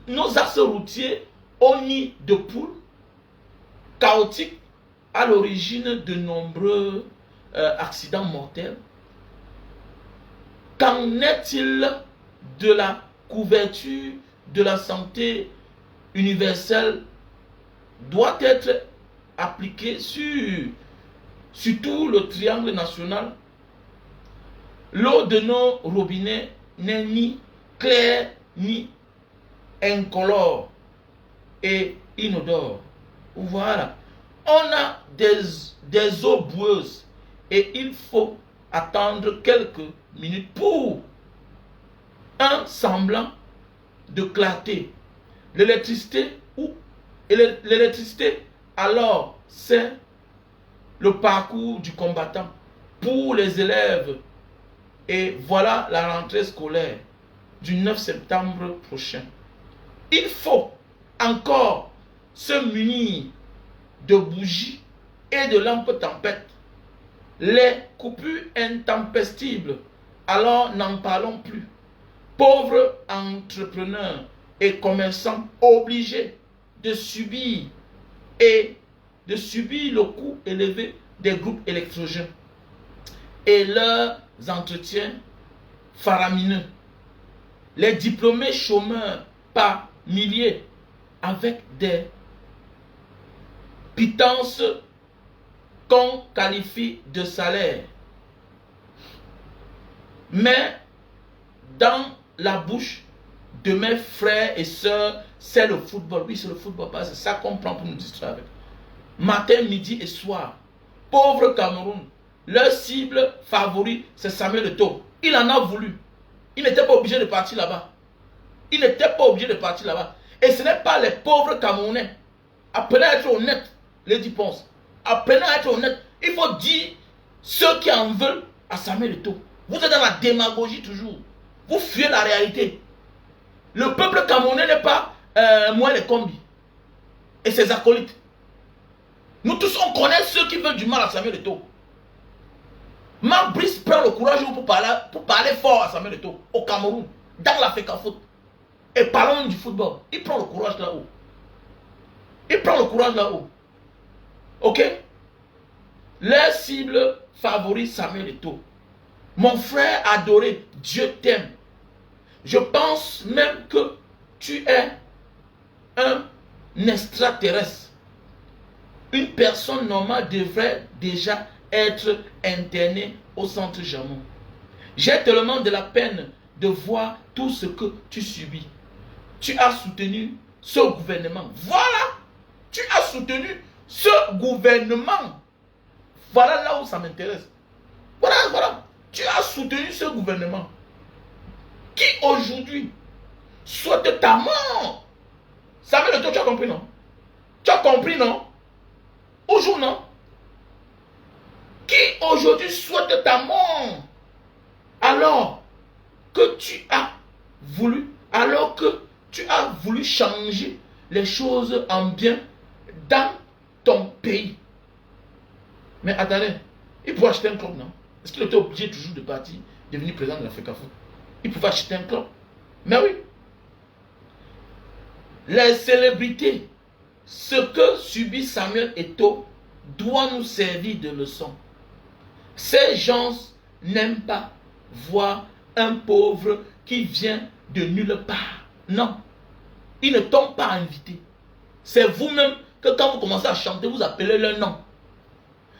nos axes routiers au nid de poules chaotiques à l'origine de nombreux accidents mortels? Qu'en est-il de la couverture de la santé universelle doit être appliquée sur tout le triangle national. L'eau de nos robinets n'est ni claire ni incolore et inodore. Voilà. On a des eaux boueuses et il faut attendre quelques minutes pour un semblant de clarté. L'électricité alors c'est le parcours du combattant pour les élèves. Et voilà la rentrée scolaire du 9 septembre prochain. Il faut encore se munir de bougies et de lampes tempêtes. Les coupures intempestibles, alors n'en parlons plus. Pauvres entrepreneurs et commerçants obligés de subir le coût élevé des groupes électrogènes et leurs entretiens faramineux. Les diplômés chômeurs par milliers avec des pitances qu'on qualifie de salaire. Mais dans la bouche de mes frères et sœurs, c'est le football. Oui, c'est le football. C'est ça qu'on prend pour nous distraire avec. Matin, midi et soir. Pauvre Cameroun. Leur cible favori, c'est Samuel Eto'o. Il en a voulu. Il n'était pas obligé de partir là-bas. Il n'était pas obligé de partir là-bas. Et ce n'est pas les pauvres Camerounais. Apprenez à être honnête, Lady Ponce. Apprenez à être honnête. Il faut dire ceux qui en veulent à Samuel Eto'o. Vous êtes dans la démagogie toujours. Vous fuyez la réalité. Le peuple camerounais n'est pas moi les combis et ses acolytes. Nous tous on connaît ceux qui veulent du mal à Samuel Eto'o. Marc Brice prend le courage pour parler fort à Samuel Eto'o au Cameroun, dans la FECAFOOT. Et parlons du football. Il prend le courage là-haut. Il prend le courage là-haut. Ok? Leur cible favorite, Samuel Eto'o. Mon frère adoré, Dieu t'aime. Je pense même que tu es un extraterrestre. Une personne normale devrait déjà être internée au centre Jamon. J'ai tellement de la peine de voir tout ce que tu subis. Tu as soutenu ce gouvernement. Voilà. Tu as soutenu ce gouvernement. Voilà là où ça m'intéresse. Voilà. Tu as soutenu ce gouvernement qui aujourd'hui souhaite ta mort. Samuel Eto'o, tu as compris, non? Tu as compris, non? Aujourd'hui, non? Qui aujourd'hui souhaite ta mort alors que tu as voulu changer les choses en bien dans ton pays. Mais attendez, il pouvait acheter un club, non? Est-ce qu'il était obligé toujours de partir, devenir président de la FECAFOOT? Il pouvait acheter un club. Mais oui. Les célébrités, ce que subit Samuel Eto'o doit nous servir de leçon. Ces gens n'aiment pas voir un pauvre qui vient de nulle part. Non. Ils ne t'ont pas invité. C'est vous-même que quand vous commencez à chanter, vous appelez leur nom.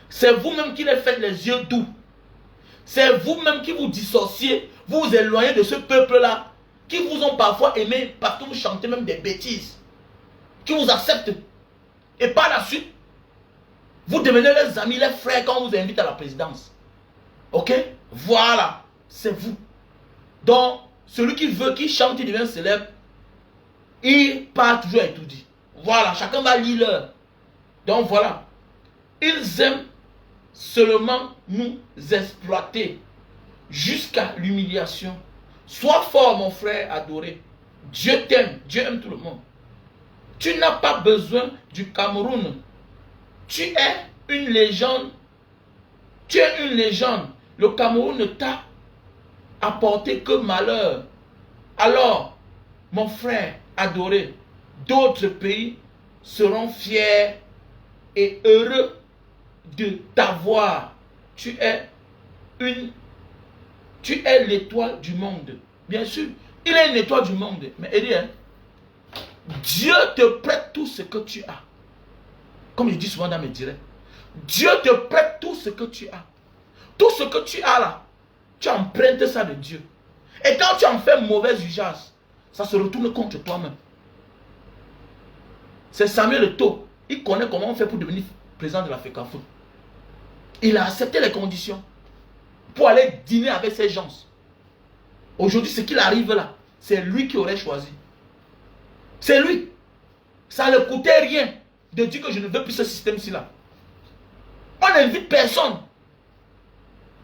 C'est vous-même qui les faites les yeux doux. C'est vous-même qui vous dissociez, vous vous éloignez de ce peuple-là, qui vous ont parfois aimé parce que vous chantez même des bêtises, qui vous acceptent. Et par la suite, vous devenez les amis, les frères quand on vous invite à la présidence. Ok? Voilà, c'est vous. Donc, celui qui veut, qui chante, il devient célèbre, il part toujours étourdi. Voilà, chacun va lire l'heure. Donc voilà, ils aiment seulement nous exploiter jusqu'à l'humiliation. Sois fort, mon frère adoré. Dieu t'aime, Dieu aime tout le monde. Tu n'as pas besoin du Cameroun. Tu es une légende. Tu es une légende. Le Cameroun ne t'a apporté que malheur. Alors, mon frère adoré, d'autres pays seront fiers et heureux de t'avoir. Tu es l'étoile du monde. Bien sûr, Il est une étoile du monde. Mais il dit, hein, Dieu te prête tout ce que tu as. Comme je dis souvent dans mes directs. Dieu te prête tout ce que tu as. Tout ce que tu as là, tu empruntes ça de Dieu. Et quand tu en fais mauvais usage, ça se retourne contre toi-même. C'est Samuel Eto'o. Il connaît comment on fait pour devenir président de la FECAFOOT. Il a accepté les conditions pour aller dîner avec ces gens. Aujourd'hui, ce qu'il arrive là, c'est lui qui aurait choisi. C'est lui. Ça ne coûtait rien de dire que je ne veux plus ce système-ci là. On n'invite personne.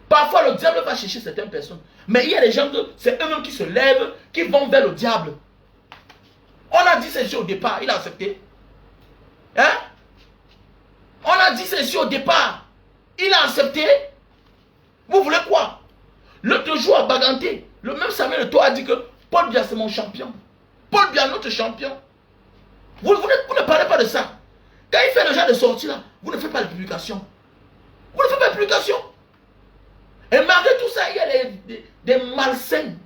Parfois, le diable va chercher certaines personnes. Mais il y a des gens que c'est eux-mêmes qui se lèvent, qui vont vers le diable. On a dit ceci au départ, il a accepté. Hein? On a dit ceci au départ, il a accepté. Vous voulez quoi? L'autre jour à Baganté, le même Samuel Eto'o a dit que Paul Biya c'est mon champion. Paul Biya notre champion. Vous ne parlez pas de ça. Quand il fait le genre de sortie là, vous ne faites pas de publication. Vous ne faites pas de publication. Et malgré tout ça, il y a des malsaines,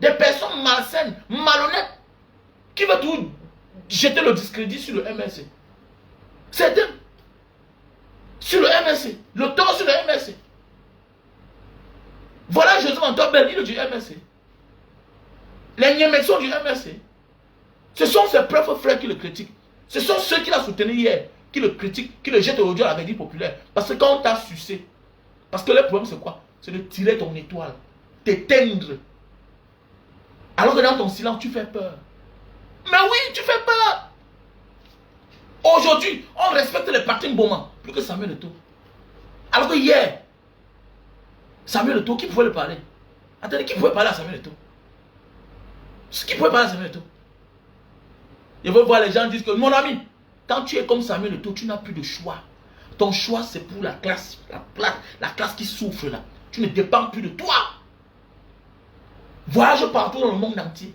des personnes malsaines, malhonnêtes, qui veulent tout jeter le discrédit sur le MLC. C'est eux. Sur le MLC. Le tort sur le MLC. Voilà Joseph Antoine Bellil du MLC. Les Niémexons du MLC. Ce sont ses propres frères qui le critiquent. Ce sont ceux qui l'ont soutenu hier, qui le critiquent, qui le jettent aujourd'hui à la médie populaire. Parce que quand on t'a sucé, parce que le problème c'est quoi? C'est de tirer ton étoile, t'éteindre. Alors que dans ton silence, tu fais peur. Mais oui, tu fais peur. Aujourd'hui, on respecte les partis Mboma plus que Samuel Eto'o. Alors que hier, Samuel Eto'o, qui pouvait le parler? Attendez, qui pouvait parler à Samuel Eto'o? Qui pouvait parler à Samuel Eto'o? Je veux voir les gens dire que, mon ami, quand tu es comme Samuel Eto'o, tu n'as plus de choix. Ton choix, c'est pour la classe, la classe qui souffre là. Tu ne dépends plus de toi. Voyage partout dans le monde entier.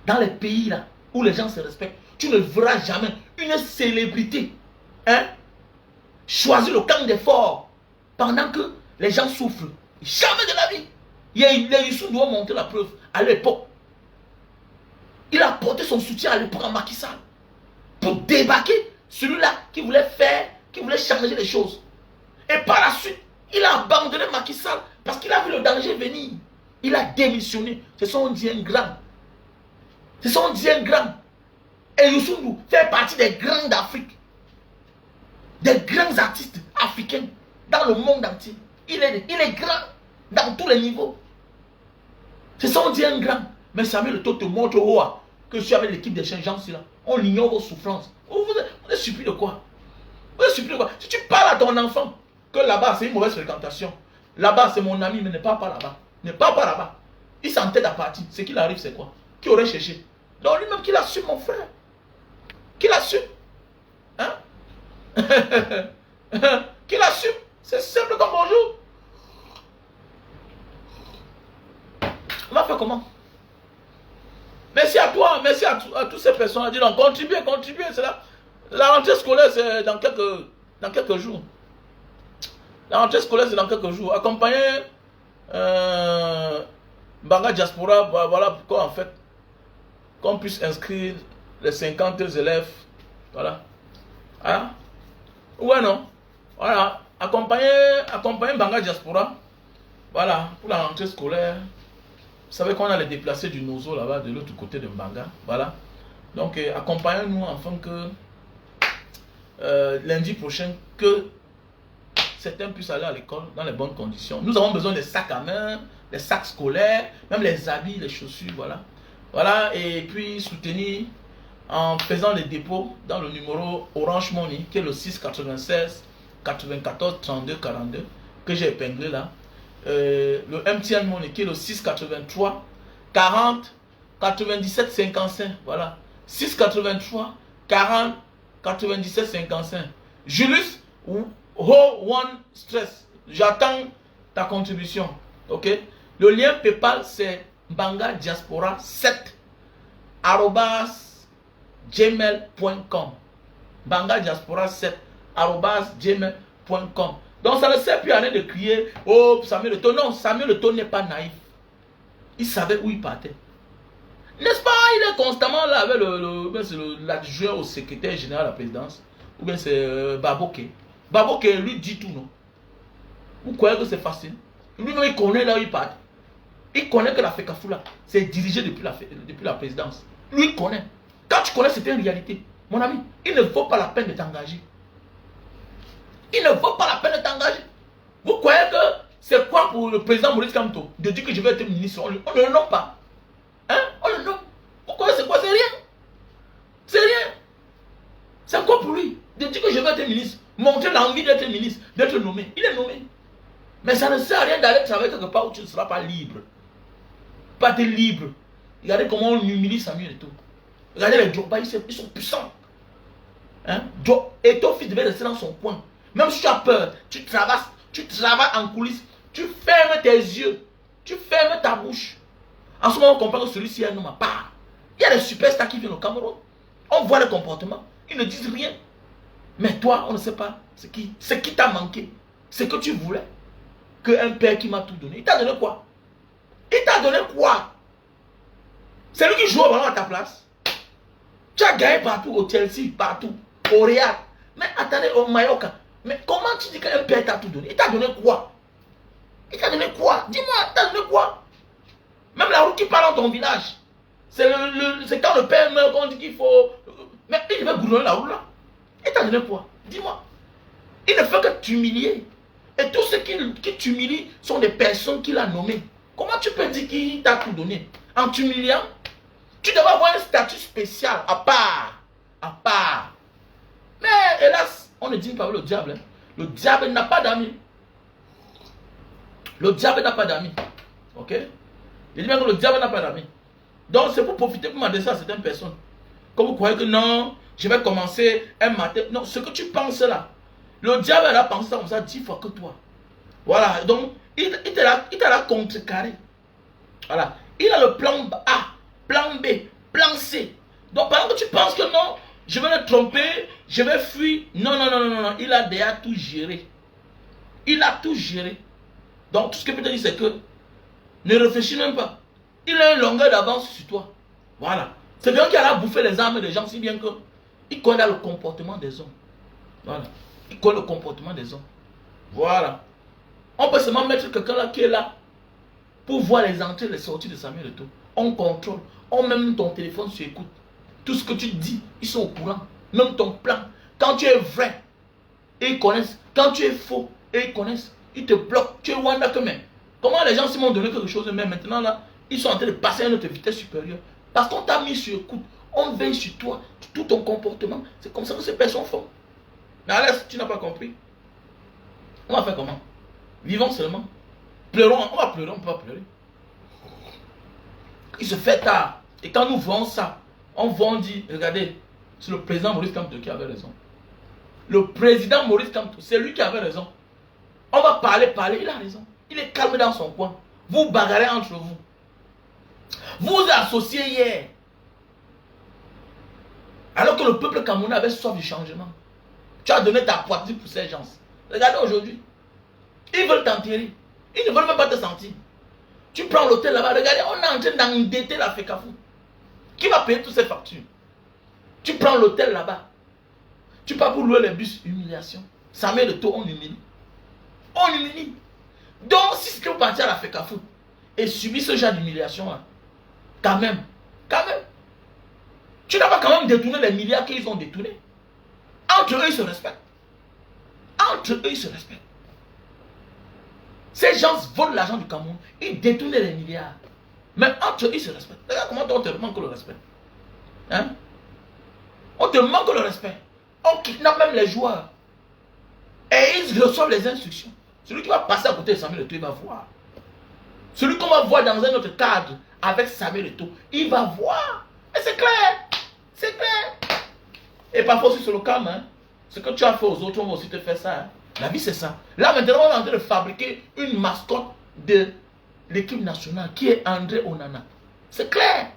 Dans les pays là, où les gens se respectent. Tu ne verras jamais une célébrité, hein, choisir le camp des forts pendant que les gens souffrent. Jamais de la vie. Les Youssou doit montrer la preuve à l'époque. Il a porté son soutien à l'époque à Macky Sall pour débarquer celui-là qui voulait faire, qui voulait changer les choses. Et par la suite, il a abandonné Macky Sall parce qu'il a vu le danger venir. Il a démissionné. C'est son grand. C'est son grand. Et Youssou N'Dour fait partie des grands d'Afrique. Des grands artistes africains dans le monde entier. Il est grand dans tous les niveaux. C'est son grand. Mais Samuel Eto'o te montre que je suis avec l'équipe des gens là. On ignore vos souffrances. Vous êtes surpris de quoi? Vous êtes surpris de quoi? Si tu parles à ton enfant que là-bas c'est une mauvaise fréquentation, là-bas c'est mon ami, mais ne parle pas là-bas. Ne parle pas là-bas. Il s'entête à partir. Ce qu'il arrive, c'est quoi? Qui aurait cherché? Donc lui-même qu'il assume, mon frère. Qu'il assume. Hein? Qu'il assume. C'est simple comme bonjour. On va faire comment? Merci à toi, merci à toutes ces personnes. À dire, contribuez, c'est là. La rentrée scolaire, c'est dans quelques jours. La rentrée scolaire, c'est dans quelques jours. Accompagner Mbanga Diaspora, voilà pourquoi en fait, qu'on puisse inscrire les 50 élèves. Voilà. Hein? Ouais, non? Voilà. Accompagner Mbanga Diaspora. Voilà, pour la rentrée scolaire. Vous savez qu'on a les déplacés du Nozo là-bas, de l'autre côté de Mbanga. Voilà. Donc, accompagnez-nous afin que lundi prochain, que certains puissent aller à l'école dans les bonnes conditions. Nous avons besoin des sacs à main, des sacs scolaires, même les habits, les chaussures, voilà. Voilà, et puis soutenir en faisant les dépôts dans le numéro Orange Money, qui est le 696 94 32 42, que j'ai épinglé là. Le MTN Money qui est le 683 40 97 55. Voilà. 683 40 97 55. Julius Ho One Stress. J'attends ta contribution. Ok. Le lien PayPal c'est Mbanga Diaspora 7 @gmail.com. Mbanga Diaspora 7 @gmail.com. Donc ça ne sert plus à rien de crier, oh Samuel Eto'o. Non, Samuel Eto'o n'est pas naïf. Il savait où il partait. N'est-ce pas? Il est constamment là avec l'adjoint au secrétaire général de la présidence. Ou bien c'est Baboké. Baboké lui dit tout, non? Vous croyez que c'est facile? Lui-même il connaît là où il part. Il connaît que la FECAFOU là, c'est dirigé depuis la présidence. Lui il connaît. Quand tu connais, c'est une réalité. Mon ami, il ne vaut pas la peine de t'engager. Il ne vaut pas la peine de t'engager. Vous croyez que c'est quoi pour le président Maurice Kamto de dire que je vais être ministre? On ne le nomme pas. Hein? On le nomme. Vous croyez c'est quoi? C'est rien. C'est rien. C'est quoi pour lui de dire que je vais être ministre? Montrer l'envie d'être ministre, d'être nommé. Il est nommé. Mais ça ne sert à rien d'aller travailler quelque part où tu ne seras pas libre. Pas être libre. Regardez comment on humilie Samuel Eto'o. Regardez les Djokba, ils sont puissants. Hein? Eto'o fils devait rester dans son coin. Même si tu as peur, tu travailles en coulisses, tu fermes tes yeux, tu fermes ta bouche. En ce moment, on comprend que celui-ci est un homme à part. Il y a des superstars qui viennent au Cameroun. On voit le comportement, ils ne disent rien. Mais toi, on ne sait pas ce qui t'a manqué. Ce que tu voulais. Qu'un père qui m'a tout donné. Il t'a donné quoi? Il t'a donné quoi? C'est lui qui joue au ballon à ta place. Tu as gagné partout, au Chelsea, partout, au Real. Mais attendez, au Mallorca. Mais comment tu dis qu'un père t'a tout donné? Il t'a donné quoi? Il t'a donné quoi? Dis-moi, il t'a donné quoi? Même la route qui part dans ton village. C'est quand le père meurt qu'on dit qu'il faut... Mais il devait goudronner la route là. Il t'a donné quoi? Dis-moi. Il ne fait que t'humilier. Et tous ceux qui t'humilient sont des personnes qu'il a nommées. Comment tu peux dire qu'il t'a tout donné? En t'humiliant, tu devais avoir un statut spécial, à part. À part. Mais hélas, on ne dit pas le diable. Hein. Le diable n'a pas d'amis. Le diable n'a pas d'amis. Ok? Il dit même que le diable n'a pas d'amis. Donc c'est pour profiter pour m'adresser à certaines personnes. Comme vous croyez que non, je vais commencer un matin. Non, ce que tu penses là, le diable a pensé ça comme ça 10 fois que toi. Voilà, donc il t'a la contrecarré. Voilà, il a le plan A, plan B, plan C. Donc pendant que tu penses que non, je vais le tromper, je vais fuir. Non, non, non, non, non, il a déjà tout géré. Il a tout géré. Donc tout ce que je peux te dire, c'est que ne réfléchis même pas. Il a une longueur d'avance sur toi. Voilà. C'est quelqu'un qui a bouffé les âmes des gens si bien que il connaît le comportement des hommes. Voilà. Il connaît le comportement des hommes. Voilà. On peut seulement mettre quelqu'un là qui est là pour voir les entrées et les sorties de Samuel Eto'o. On contrôle. On met même ton téléphone sur écoute. Tout ce que tu dis, ils sont au courant. Même ton plan. Quand tu es vrai, ils connaissent. Quand tu es faux, ils connaissent. Ils te bloquent. Tu es Wanda que même. Comment les gens s'y m'ont donné quelque chose, mais maintenant là, ils sont en train de passer à notre vitesse supérieure. Parce qu'on t'a mis sur écoute. On veille sur toi, tout ton comportement. C'est comme ça que ces personnes font. Mais Alex, tu n'as pas compris. On va faire comment? Vivons seulement. Pleurons, on va pleurer, on ne peut pas pleurer. Il se fait tard. Et quand nous voyons ça, on va dire, regardez, c'est le président Maurice Kamto qui avait raison. Le président Maurice Kamto, c'est lui qui avait raison. On va parler, il a raison. Il est calme dans son coin. Vous bagarrez entre vous. Vous vous associez hier. Alors que le peuple camerounais avait soif du changement. Tu as donné ta poitrine pour ces gens. Regardez aujourd'hui. Ils veulent t'enterrer. Ils ne veulent même pas te sentir. Tu prends l'hôtel là-bas. Regardez, on est en train d'endetter la FECAFOU. Qui va payer toutes ces factures? Tu prends l'hôtel là-bas. Tu pars pour louer les bus. Humiliation. Samuel Eto'o, on humilie. On humilie. Donc, si c'est que vous partez à la FECAFOU et subir ce genre d'humiliation là, quand même, tu n'as pas quand même détourné les milliards qu'ils ont détournés. Entre eux, ils se respectent. Entre eux, ils se respectent. Ces gens volent l'argent du Cameroun. Ils détournent les milliards. Mais entre eux, ils se respectent. Regarde comment on te manque le respect. Hein? On te manque le respect. On kidnappe même les joueurs. Et ils reçoivent les instructions. Celui qui va passer à côté de Samuel Eto'o, il va voir. Celui qu'on va voir dans un autre cadre avec Samuel Eto'o, il va voir. Et c'est clair. C'est clair. Et parfois aussi c'est le calme. Hein? Ce que tu as fait aux autres, on va aussi te faire ça. Hein? La vie c'est ça. Là maintenant on est en train de fabriquer une mascotte de l'équipe nationale qui est André Onana. C'est clair.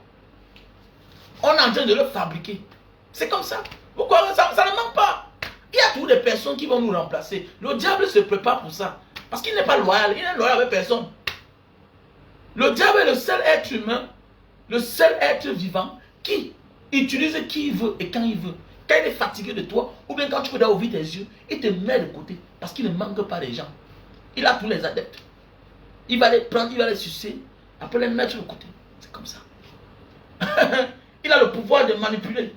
On est en train de le fabriquer. C'est comme ça. Pourquoi ça ne manque pas? Il y a toujours des personnes qui vont nous remplacer. Le diable se prépare pour ça. Parce qu'il n'est pas loyal. Il n'est loyal avec personne. Le diable est le seul être humain. le seul être vivant qui utilise qui il veut et quand il veut. Quand il est fatigué de toi, ou bien quand tu peux ouvrir tes yeux, il te met de côté parce qu'il ne manque pas les gens. Il a tous les adeptes. Il va les prendre, il va les sucer, après les mettre de côté. C'est comme ça. Il a le pouvoir de manipuler.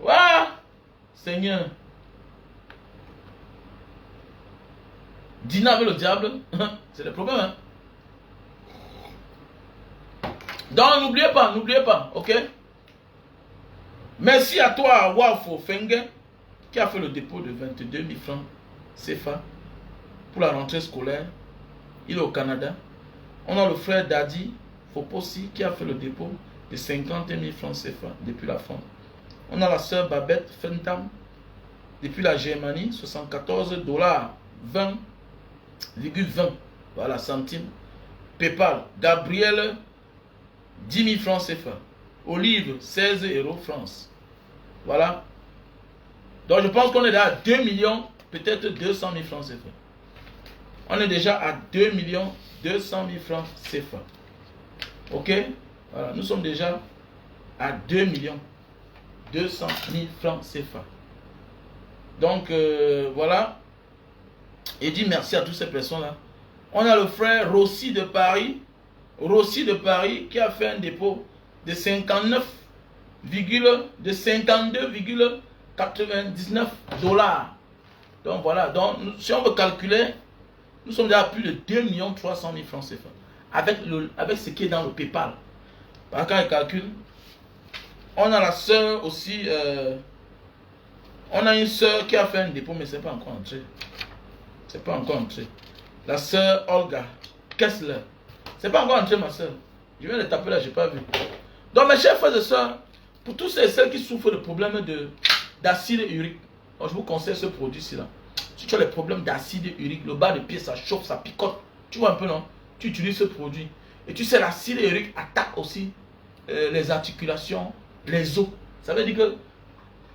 Voilà. Seigneur. Dîner avec le diable, c'est le problème. Hein? Donc n'oubliez pas, ok? Merci à toi, Wafo Fenge, qui a fait le dépôt de 22 000 francs CFA pour la rentrée scolaire. Il est au Canada. On a le frère Daddy Fopossi qui a fait le dépôt de 50 000 francs CFA depuis la France. On a la sœur Babette Fentam depuis la Germanie, 74 dollars 20,20 voilà, centimes. PayPal, Gabriel 10 000 francs CFA. Olive 16 euros France. Voilà. Donc je pense qu'on est déjà à 2 millions, peut-être 200 000 francs CFA. On est déjà à 2 millions 200 000 francs CFA. Ok? Voilà, nous sommes déjà à 2 millions 200 000 francs CFA. Donc voilà. Et dit merci à toutes ces personnes-là. On a le frère Rossi de Paris. Rossi de Paris qui a fait un dépôt de 52,99 dollars. Donc voilà. Donc si on veut calculer, nous sommes déjà à plus de 2 300 000 francs CFA. Avec ce qui est dans le PayPal. Quand on calcule, on a la sœur aussi. On a une sœur qui a fait un dépôt, mais ce n'est pas encore entré. C'est pas encore entré. La sœur Olga Kessler. C'est pas encore entré, ma sœur. Je viens de taper là, je n'ai pas vu. Donc, mes chers frères et sœurs, pour tous ceux et celles qui souffrent de problèmes d'acide urique, je vous conseille ce produit-ci là. Si tu as les problèmes d'acide urique, le bas de pied, ça chauffe, ça picote. Tu vois un peu, non? Tu utilises ce produit. Et tu sais, l'acide urique attaque aussi les articulations, les os. Ça veut dire que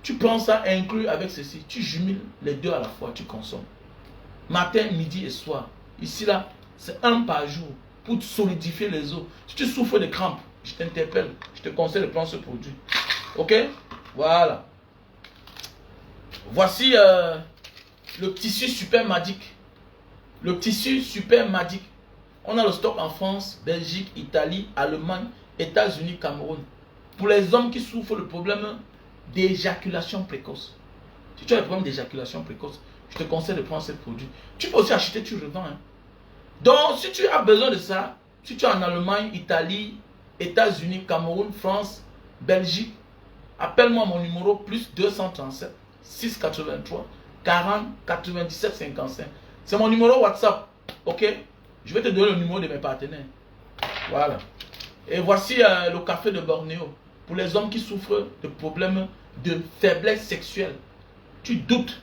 tu prends ça inclus avec ceci. Tu jumeles les deux à la fois, tu consommes. Matin, midi et soir. Ici, là, c'est un par jour pour solidifier les os. Si tu souffres de crampes, je t'interpelle. Je te conseille de prendre ce produit. Ok? Voilà. Voici le tissu super magique. Le tissu super magique. On a le stock en France, Belgique, Italie, Allemagne, États-Unis, Cameroun. Pour les hommes qui souffrent le problème d'éjaculation précoce. Si tu as le problème d'éjaculation précoce, je te conseille de prendre ce produit. Tu peux aussi acheter, tu revends. Hein. Donc, si tu as besoin de ça, si tu es en Allemagne, Italie, États-Unis, Cameroun, France, Belgique, appelle-moi mon numéro plus 237 683 40 97 55. C'est mon numéro WhatsApp. Ok? Je vais te donner le numéro de mes partenaires. Voilà. Et voici le café de Bornéo. Pour les hommes qui souffrent de problèmes de faiblesse sexuelle. Tu doutes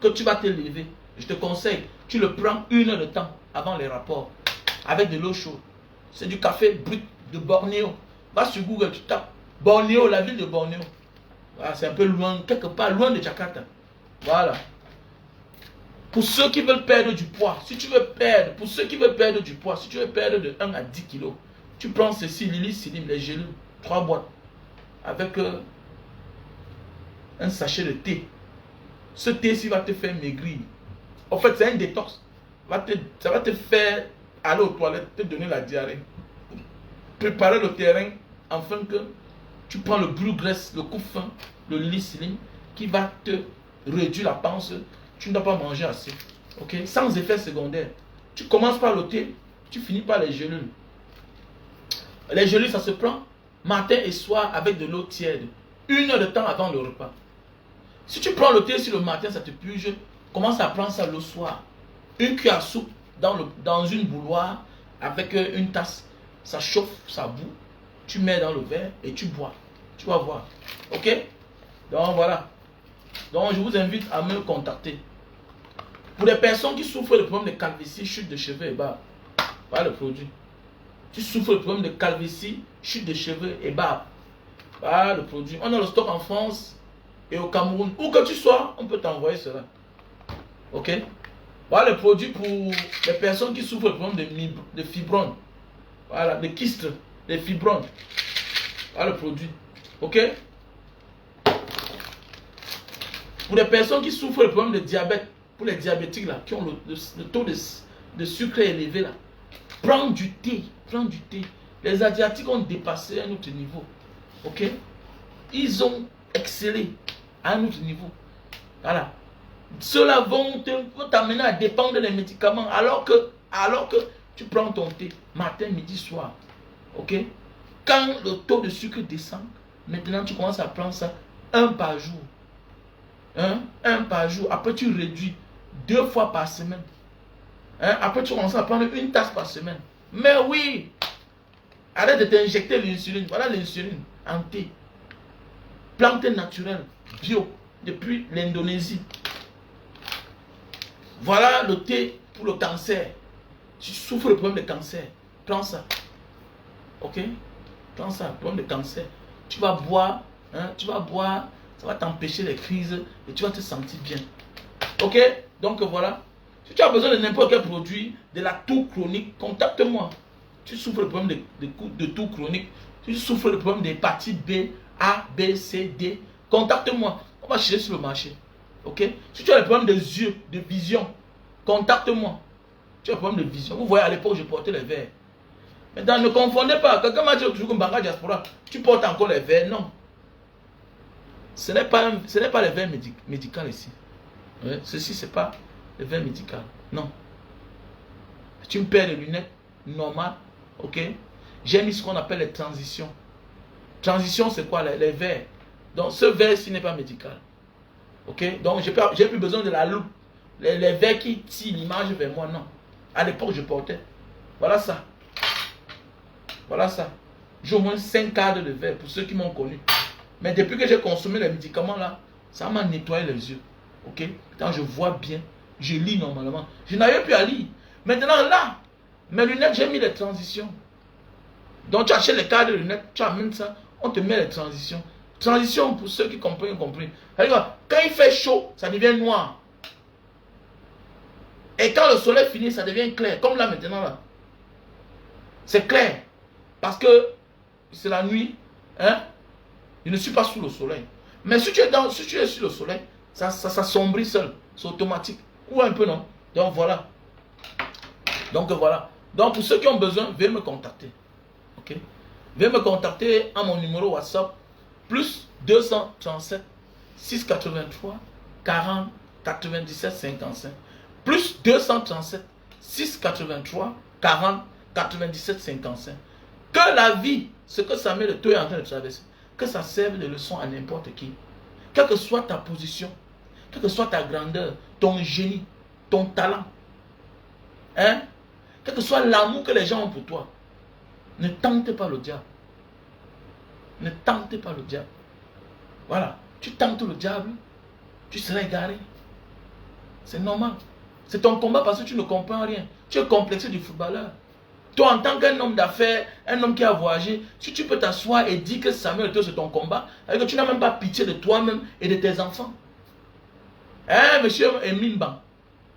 que tu vas te lever. Je te conseille, tu le prends 1 heure de temps avant les rapports. Avec de l'eau chaude. C'est du café brut de Bornéo. Va sur Google, tu tapes Bornéo, la ville de Bornéo. Voilà, c'est un peu loin, quelque part loin de Jakarta. Voilà. Pour ceux qui veulent perdre du poids, si tu veux perdre, pour ceux qui veulent perdre du poids, si tu veux perdre de 1 à 10 kilos, tu prends ceci, Lili Silim, les gélules, 3 boîtes, avec un sachet de thé. Ce thé-ci va te faire maigrir. En fait, c'est un détox. Ça va te faire aller aux toilettes, te donner la diarrhée. Préparer le terrain afin que tu prends le bluegrass, le coupe-fin, le lysine, qui va te réduire la panse. Tu ne dois pas manger assez. Ok? Sans effet secondaire. Tu commences par le thé, tu finis par les gélules. Les gélules, ça se prend matin et soir avec de l'eau tiède. 1 heure de temps avant le repas. Si tu prends le thé sur le matin, ça te purge. Commence à prendre ça le soir. Une cuillère à soupe dans une bouilloire avec une tasse. Ça chauffe, ça bout. Tu mets dans le verre et tu bois. Tu vas voir. Ok? Donc voilà. Donc je vous invite à me contacter. Pour les personnes qui souffrent de problèmes de calvitie, chute de cheveux et barbe, voilà le produit. Tu souffres de problèmes de calvitie, chute de cheveux et barbe, voilà le produit. On a le stock en France et au Cameroun. Où que tu sois, on peut t'envoyer cela. Ok? Voilà le produit pour les personnes qui souffrent de fibromes. Voilà, de kystes, de fibromes. Voilà le produit. Ok? Pour les personnes qui souffrent de problème de diabète, pour les diabétiques là, qui ont le taux de sucre élevé là, prends du thé, prends du thé. Les Asiatiques ont dépassé un autre niveau. Ok? Ils ont excellé à un autre niveau. Voilà. Ceux-là vont t'amener à dépendre des médicaments alors que tu prends ton thé matin, midi, soir. Ok? Quand le taux de sucre descend, maintenant tu commences à prendre ça un par jour. Un par jour. Après tu réduis 2 fois par semaine. Après tu commences à prendre une tasse par semaine. Mais oui! Arrête de t'injecter l'insuline. Voilà l'insuline en thé. Plante naturelle, bio, depuis l'Indonésie. Voilà le thé pour le cancer. Si tu souffres de problème de cancer, prends ça. Ok? Prends ça, problème de cancer. Tu vas boire, ça va t'empêcher les crises et tu vas te sentir bien. Ok? Donc voilà. Si tu as besoin de n'importe quel produit, de la toux chronique, contacte-moi. Tu souffres de problème de toux chronique, tu souffres de problème d'hépatite B, A, B, C, D, contacte-moi. On va chercher sur le marché. Ok? Si tu as des problèmes de yeux, de vision, contacte-moi. Tu as des problèmes de vision. Vous voyez, à l'époque, je portais les verres. Maintenant, ne confondez pas. Quelqu'un m'a dit toujours comme Banga Diaspora, tu portes encore les verres. Non. Ce n'est pas les verres médicaux ici. Ouais, ceci, ce n'est pas les verres médicaux. Non. C'est une paire de lunettes normales. Ok? J'ai mis ce qu'on appelle les transitions. Transition, c'est quoi? Les verres. Donc, ce verre-ci n'est pas médical. Ok? Donc, j'ai plus besoin de la loupe. Les verres qui tirent l'image vers moi, non. À l'époque, je portais. Voilà ça. Voilà ça. J'ai au moins 5 cadres de verre pour ceux qui m'ont connu. Mais depuis que j'ai consommé les médicaments là, ça m'a nettoyé les yeux. Ok? Quand je vois bien, je lis normalement. Je n'avais plus à lire. Maintenant là, mes lunettes, j'ai mis les transitions. Donc tu achètes les cadres de lunettes, tu amènes ça, on te met les transitions. Transition pour ceux qui comprennent, comprennent. Quand il fait chaud, ça devient noir. Et quand le soleil finit, ça devient clair. Comme là maintenant là. C'est clair. Parce que c'est la nuit. Hein? Je ne suis pas sous le soleil. Mais si tu es sur le soleil, ça s'assombrit seul. C'est automatique. Ou un peu non. Donc voilà. Donc voilà. Donc pour ceux qui ont besoin, veuillez me contacter. Ok? Veuillez me contacter à mon numéro WhatsApp. Plus 237 683 40 97 55. Plus 237 683 40 97 55. Que la vie, ce que Samuel Eto'o est en train de traverser, que ça serve de leçon à n'importe qui. Quelle que soit ta position, quelle que soit ta grandeur, ton génie, ton talent, hein, quel que soit l'amour que les gens ont pour toi, ne tente pas le diable. Ne tente pas le diable. Voilà. Tu tentes le diable, tu seras égaré. C'est normal. C'est ton combat parce que tu ne comprends rien. Tu es complexé du footballeur. Toi, en tant qu'un homme d'affaires, un homme qui a voyagé, si tu peux t'asseoir et dire que Samuel Eto'o c'est ton combat, alors que tu n'as même pas pitié de toi-même et de tes enfants. Hein, monsieur Emin Bang.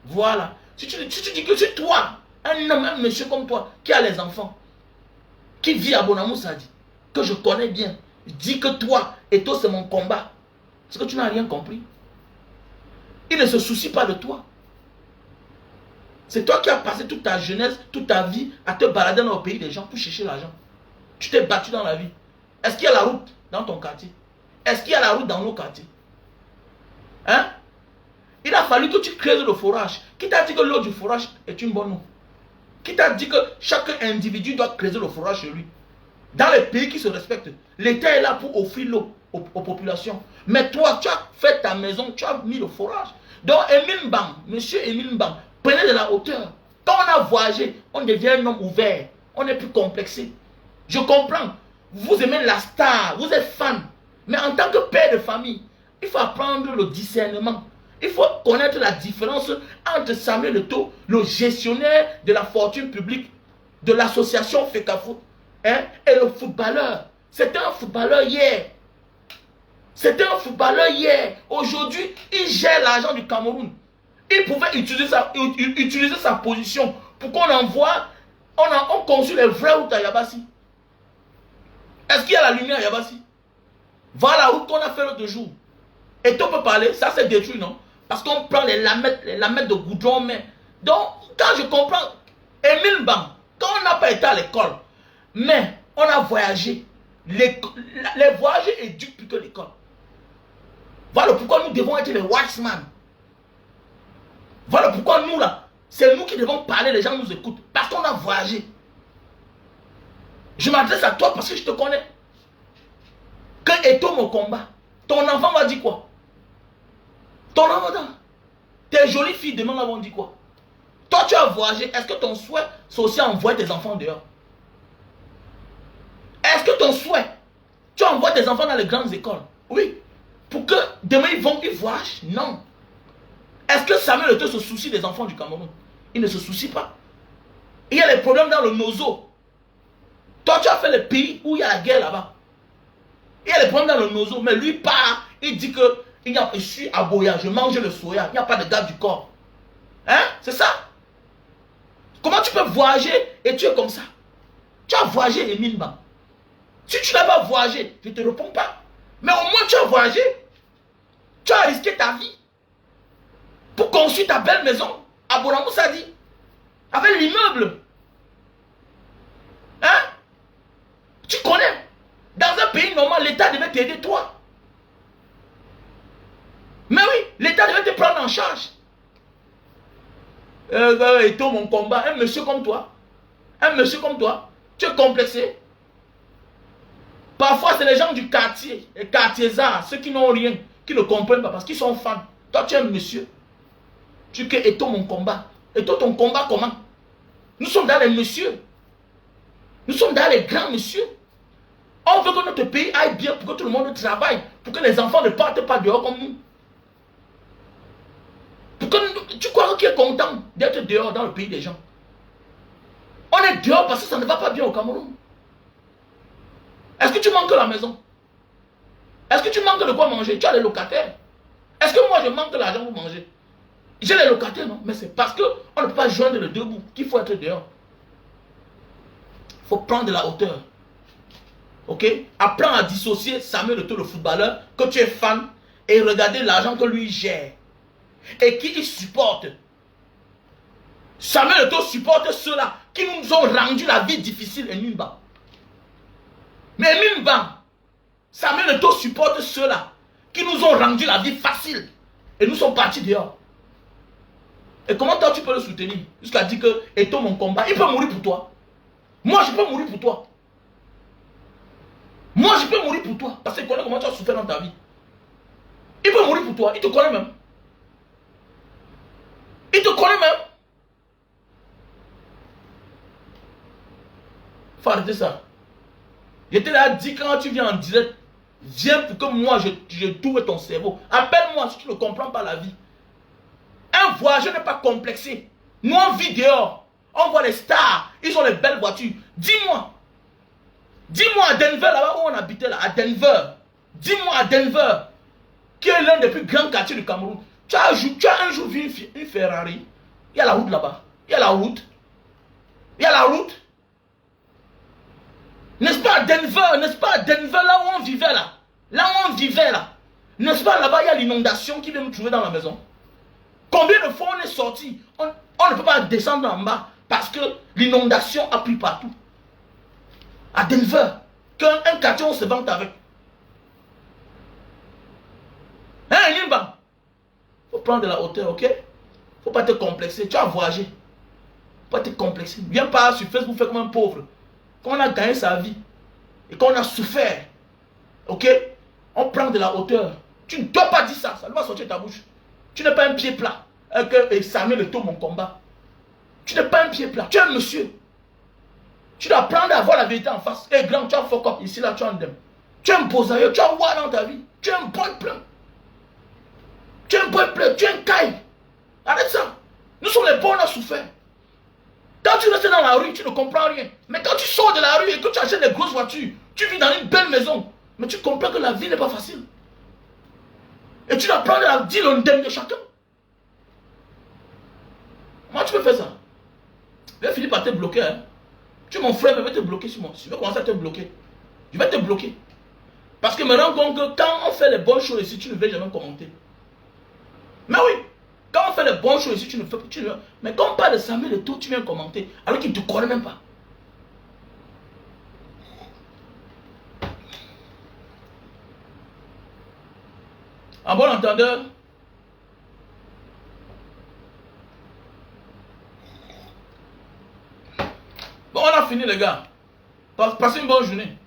Voilà. Si tu dis que c'est toi, un homme, un monsieur comme toi, qui a les enfants, qui vit à Bonamou Sadi, que je connais bien, dis que toi, Eto'o c'est mon combat. C'est que tu n'as rien compris. Il ne se soucie pas de toi. C'est toi qui as passé toute ta jeunesse, toute ta vie à te balader dans le pays des gens pour chercher l'argent. Tu t'es battu dans la vie. Est-ce qu'il y a la route dans ton quartier? Est-ce qu'il y a la route dans nos quartiers? Hein? Il a fallu que tu creuses le forage. Qui t'a dit que l'eau du forage est une bonne eau? Qui t'a dit que chaque individu doit creuser le forage chez lui? Dans les pays qui se respectent, l'État est là pour offrir l'eau aux populations. Mais toi, tu as fait ta maison, tu as mis le forage. Donc, Emin Bang, monsieur Emin Bang, prenez de la hauteur. Quand on a voyagé, on devient un homme ouvert. On n'est plus complexé. Je comprends. Vous aimez la star, vous êtes fan. Mais en tant que père de famille, il faut apprendre le discernement. Il faut connaître la différence entre Samuel Eto'o, le gestionnaire de la fortune publique de l'association FECAFOOT, hein, et le footballeur. C'était un footballeur hier. C'était un footballeur hier. Aujourd'hui, il gère l'argent du Cameroun. Il pouvait utiliser sa position pour qu'on envoie, on conçue les vraies routes à Yabassi. Est-ce qu'il y a la lumière à Yabassi? Voilà la route qu'on a fait l'autre jour. Et tu peux parler, ça c'est détruit, non? Parce qu'on prend les lamettes de goudron, mais... Donc, quand je comprends, Émile Bang, quand on n'a pas été à l'école, mais on a voyagé, les voyages éduquent plus que l'école. Voilà pourquoi nous devons être les watchmen. Voilà pourquoi nous là, c'est nous qui devons parler, les gens nous écoutent, parce qu'on a voyagé. Je m'adresse à toi parce que je te connais. Quand est mon combat, ton enfant va dire quoi? Ton enfant, tes jolies filles demain là vont dire quoi? Toi tu as voyagé, est-ce que ton souhait c'est aussi envoyer tes enfants dehors? Est-ce que ton souhait, tu envoies tes enfants dans les grandes écoles? Oui. Pour que demain ils voyagent? Non. Est-ce que Samuel Eto'o se soucie des enfants du Cameroun? Il ne se soucie pas. Il y a les problèmes dans le Nozo. Toi tu as fait les pays où il y a la guerre là-bas. Il y a les problèmes dans le Nozo, mais lui part, il dit que je suis à Boya, je mange le soya, il n'y a pas de garde du corps. Hein? C'est ça? Comment tu peux voyager et tu es comme ça? Tu as voyagé, Émile Bang. Si tu n'as pas voyagé, je ne te réponds pas. Mais au moins tu as voyagé. Tu as risqué ta vie pour construire ta belle maison à Boramou Sadi, avec l'immeuble. Hein? Tu connais? Dans un pays normal, l'État devait t'aider toi. Mais oui, l'État devait te prendre en charge. Et toi, mon combat, un monsieur comme toi, tu es complexé. Parfois, c'est les gens du quartier, les quartiers-arts, ceux qui n'ont rien, qui ne comprennent pas parce qu'ils sont fans. Toi, tu es un monsieur. Tu dis, et toi, mon combat. Et toi, ton combat, comment? Nous sommes dans les messieurs. Nous sommes dans les grands messieurs. On veut que notre pays aille bien pour que tout le monde travaille, pour que les enfants ne partent pas dehors comme nous. Pour que tu crois qu'il est content d'être dehors dans le pays des gens? On est dehors parce que ça ne va pas bien au Cameroun. Est-ce que tu manques la maison? Est-ce que tu manques de quoi manger? Tu as les locataires. Est-ce que moi je manque l'argent pour manger? J'ai les locataires, non? Mais c'est parce qu'on ne peut pas joindre le deux bouts qu'il faut être dehors. Il faut prendre de la hauteur. Ok? Apprends à dissocier Samuel Eto'o, le footballeur, que tu es fan, et regarder l'argent que lui gère. Et qui il supporte. Samuel Eto'o supporte ceux-là qui nous ont rendu la vie difficile, Émile Bang. Mais Émile Bang, Samuel Eto'o supporte ceux-là qui nous ont rendu la vie facile. Et nous sommes partis dehors. Et comment toi tu peux le soutenir? Jusqu'à dire que Eto'o mon combat, il peut mourir pour toi. Moi je peux mourir pour toi. Moi je peux mourir pour toi. Parce qu'il connaît comment tu as souffert dans ta vie. Il peut mourir pour toi. Il te connaît même. Il te connaît même. Faut arrêter ça. Je te l'ai dit quand tu viens en direct. Viens pour que moi je tourne ton cerveau. Appelle-moi si tu ne comprends pas la vie. Un voyageur n'est pas complexé. Nous on vit dehors. On voit les stars. Ils ont les belles voitures. Dis-moi. Dis-moi à Denver, là-bas où on habitait, là, à Denver. Dis-moi à Denver, qui est l'un des plus grands quartiers du Cameroun. Tu as un jour vu une Ferrari. Il y a la route là-bas. Il y a la route. Il y a la route. N'est-ce pas à Denver, n'est-ce pas à Denver, là où on vivait là? Là où on vivait là. N'est-ce pas là-bas, il y a l'inondation qui vient nous trouver dans la maison. Combien de fois on est sorti? On ne peut pas descendre en bas parce que l'inondation a pris partout. À Denver, qu'un quartier on se vante avec. Hein, Nimba? Faut prendre de la hauteur, ok? Faut pas te complexer. Tu as voyagé. Faut pas te complexer. Viens pas sur Facebook faire comme un pauvre. Quand on a gagné sa vie et qu'on a souffert, ok? On prend de la hauteur. Tu ne dois pas dire ça. Ça doit sortir de ta bouche. Tu n'es pas un pied plat. Et Samuel Eto'o mon combat. Tu n'es pas un pied plat. Tu es un monsieur. Tu dois apprendre à voir la vérité en face. Hé, grand, tu as un fuck up. Ici, là, tu as un dem. Tu es un bosailleux. Tu as un wa dans ta vie. Tu es un boy plein. Tu es un boy plein. Tu es un caille. Arrête ça. Nous sommes les bons, on a souffert. Quand tu restes dans la rue, tu ne comprends rien. Mais quand tu sors de la rue et que tu achètes des grosses voitures, tu vis dans une belle maison. Mais tu comprends que la vie n'est pas facile. Et tu dois prendre la dire l'ondem de chacun. tu peux faire ça? Je vais finir par te bloquer. Hein. Tu es mon frère, mais je vais te bloquer sur moi. Je vais commencer à te bloquer. Je vais te bloquer. Parce que je me rends compte que quand on fait les bonnes choses ici, tu ne veux jamais commenter. Mais oui, quand on fait les bonnes choses ici, tu ne fais pas. Mais quand on parle de Samuel et tout, tu viens commenter. Alors qu'il ne te connaît même pas. En bon entendeur, bon, on a fini les gars. Passez une bonne journée.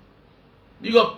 Big up.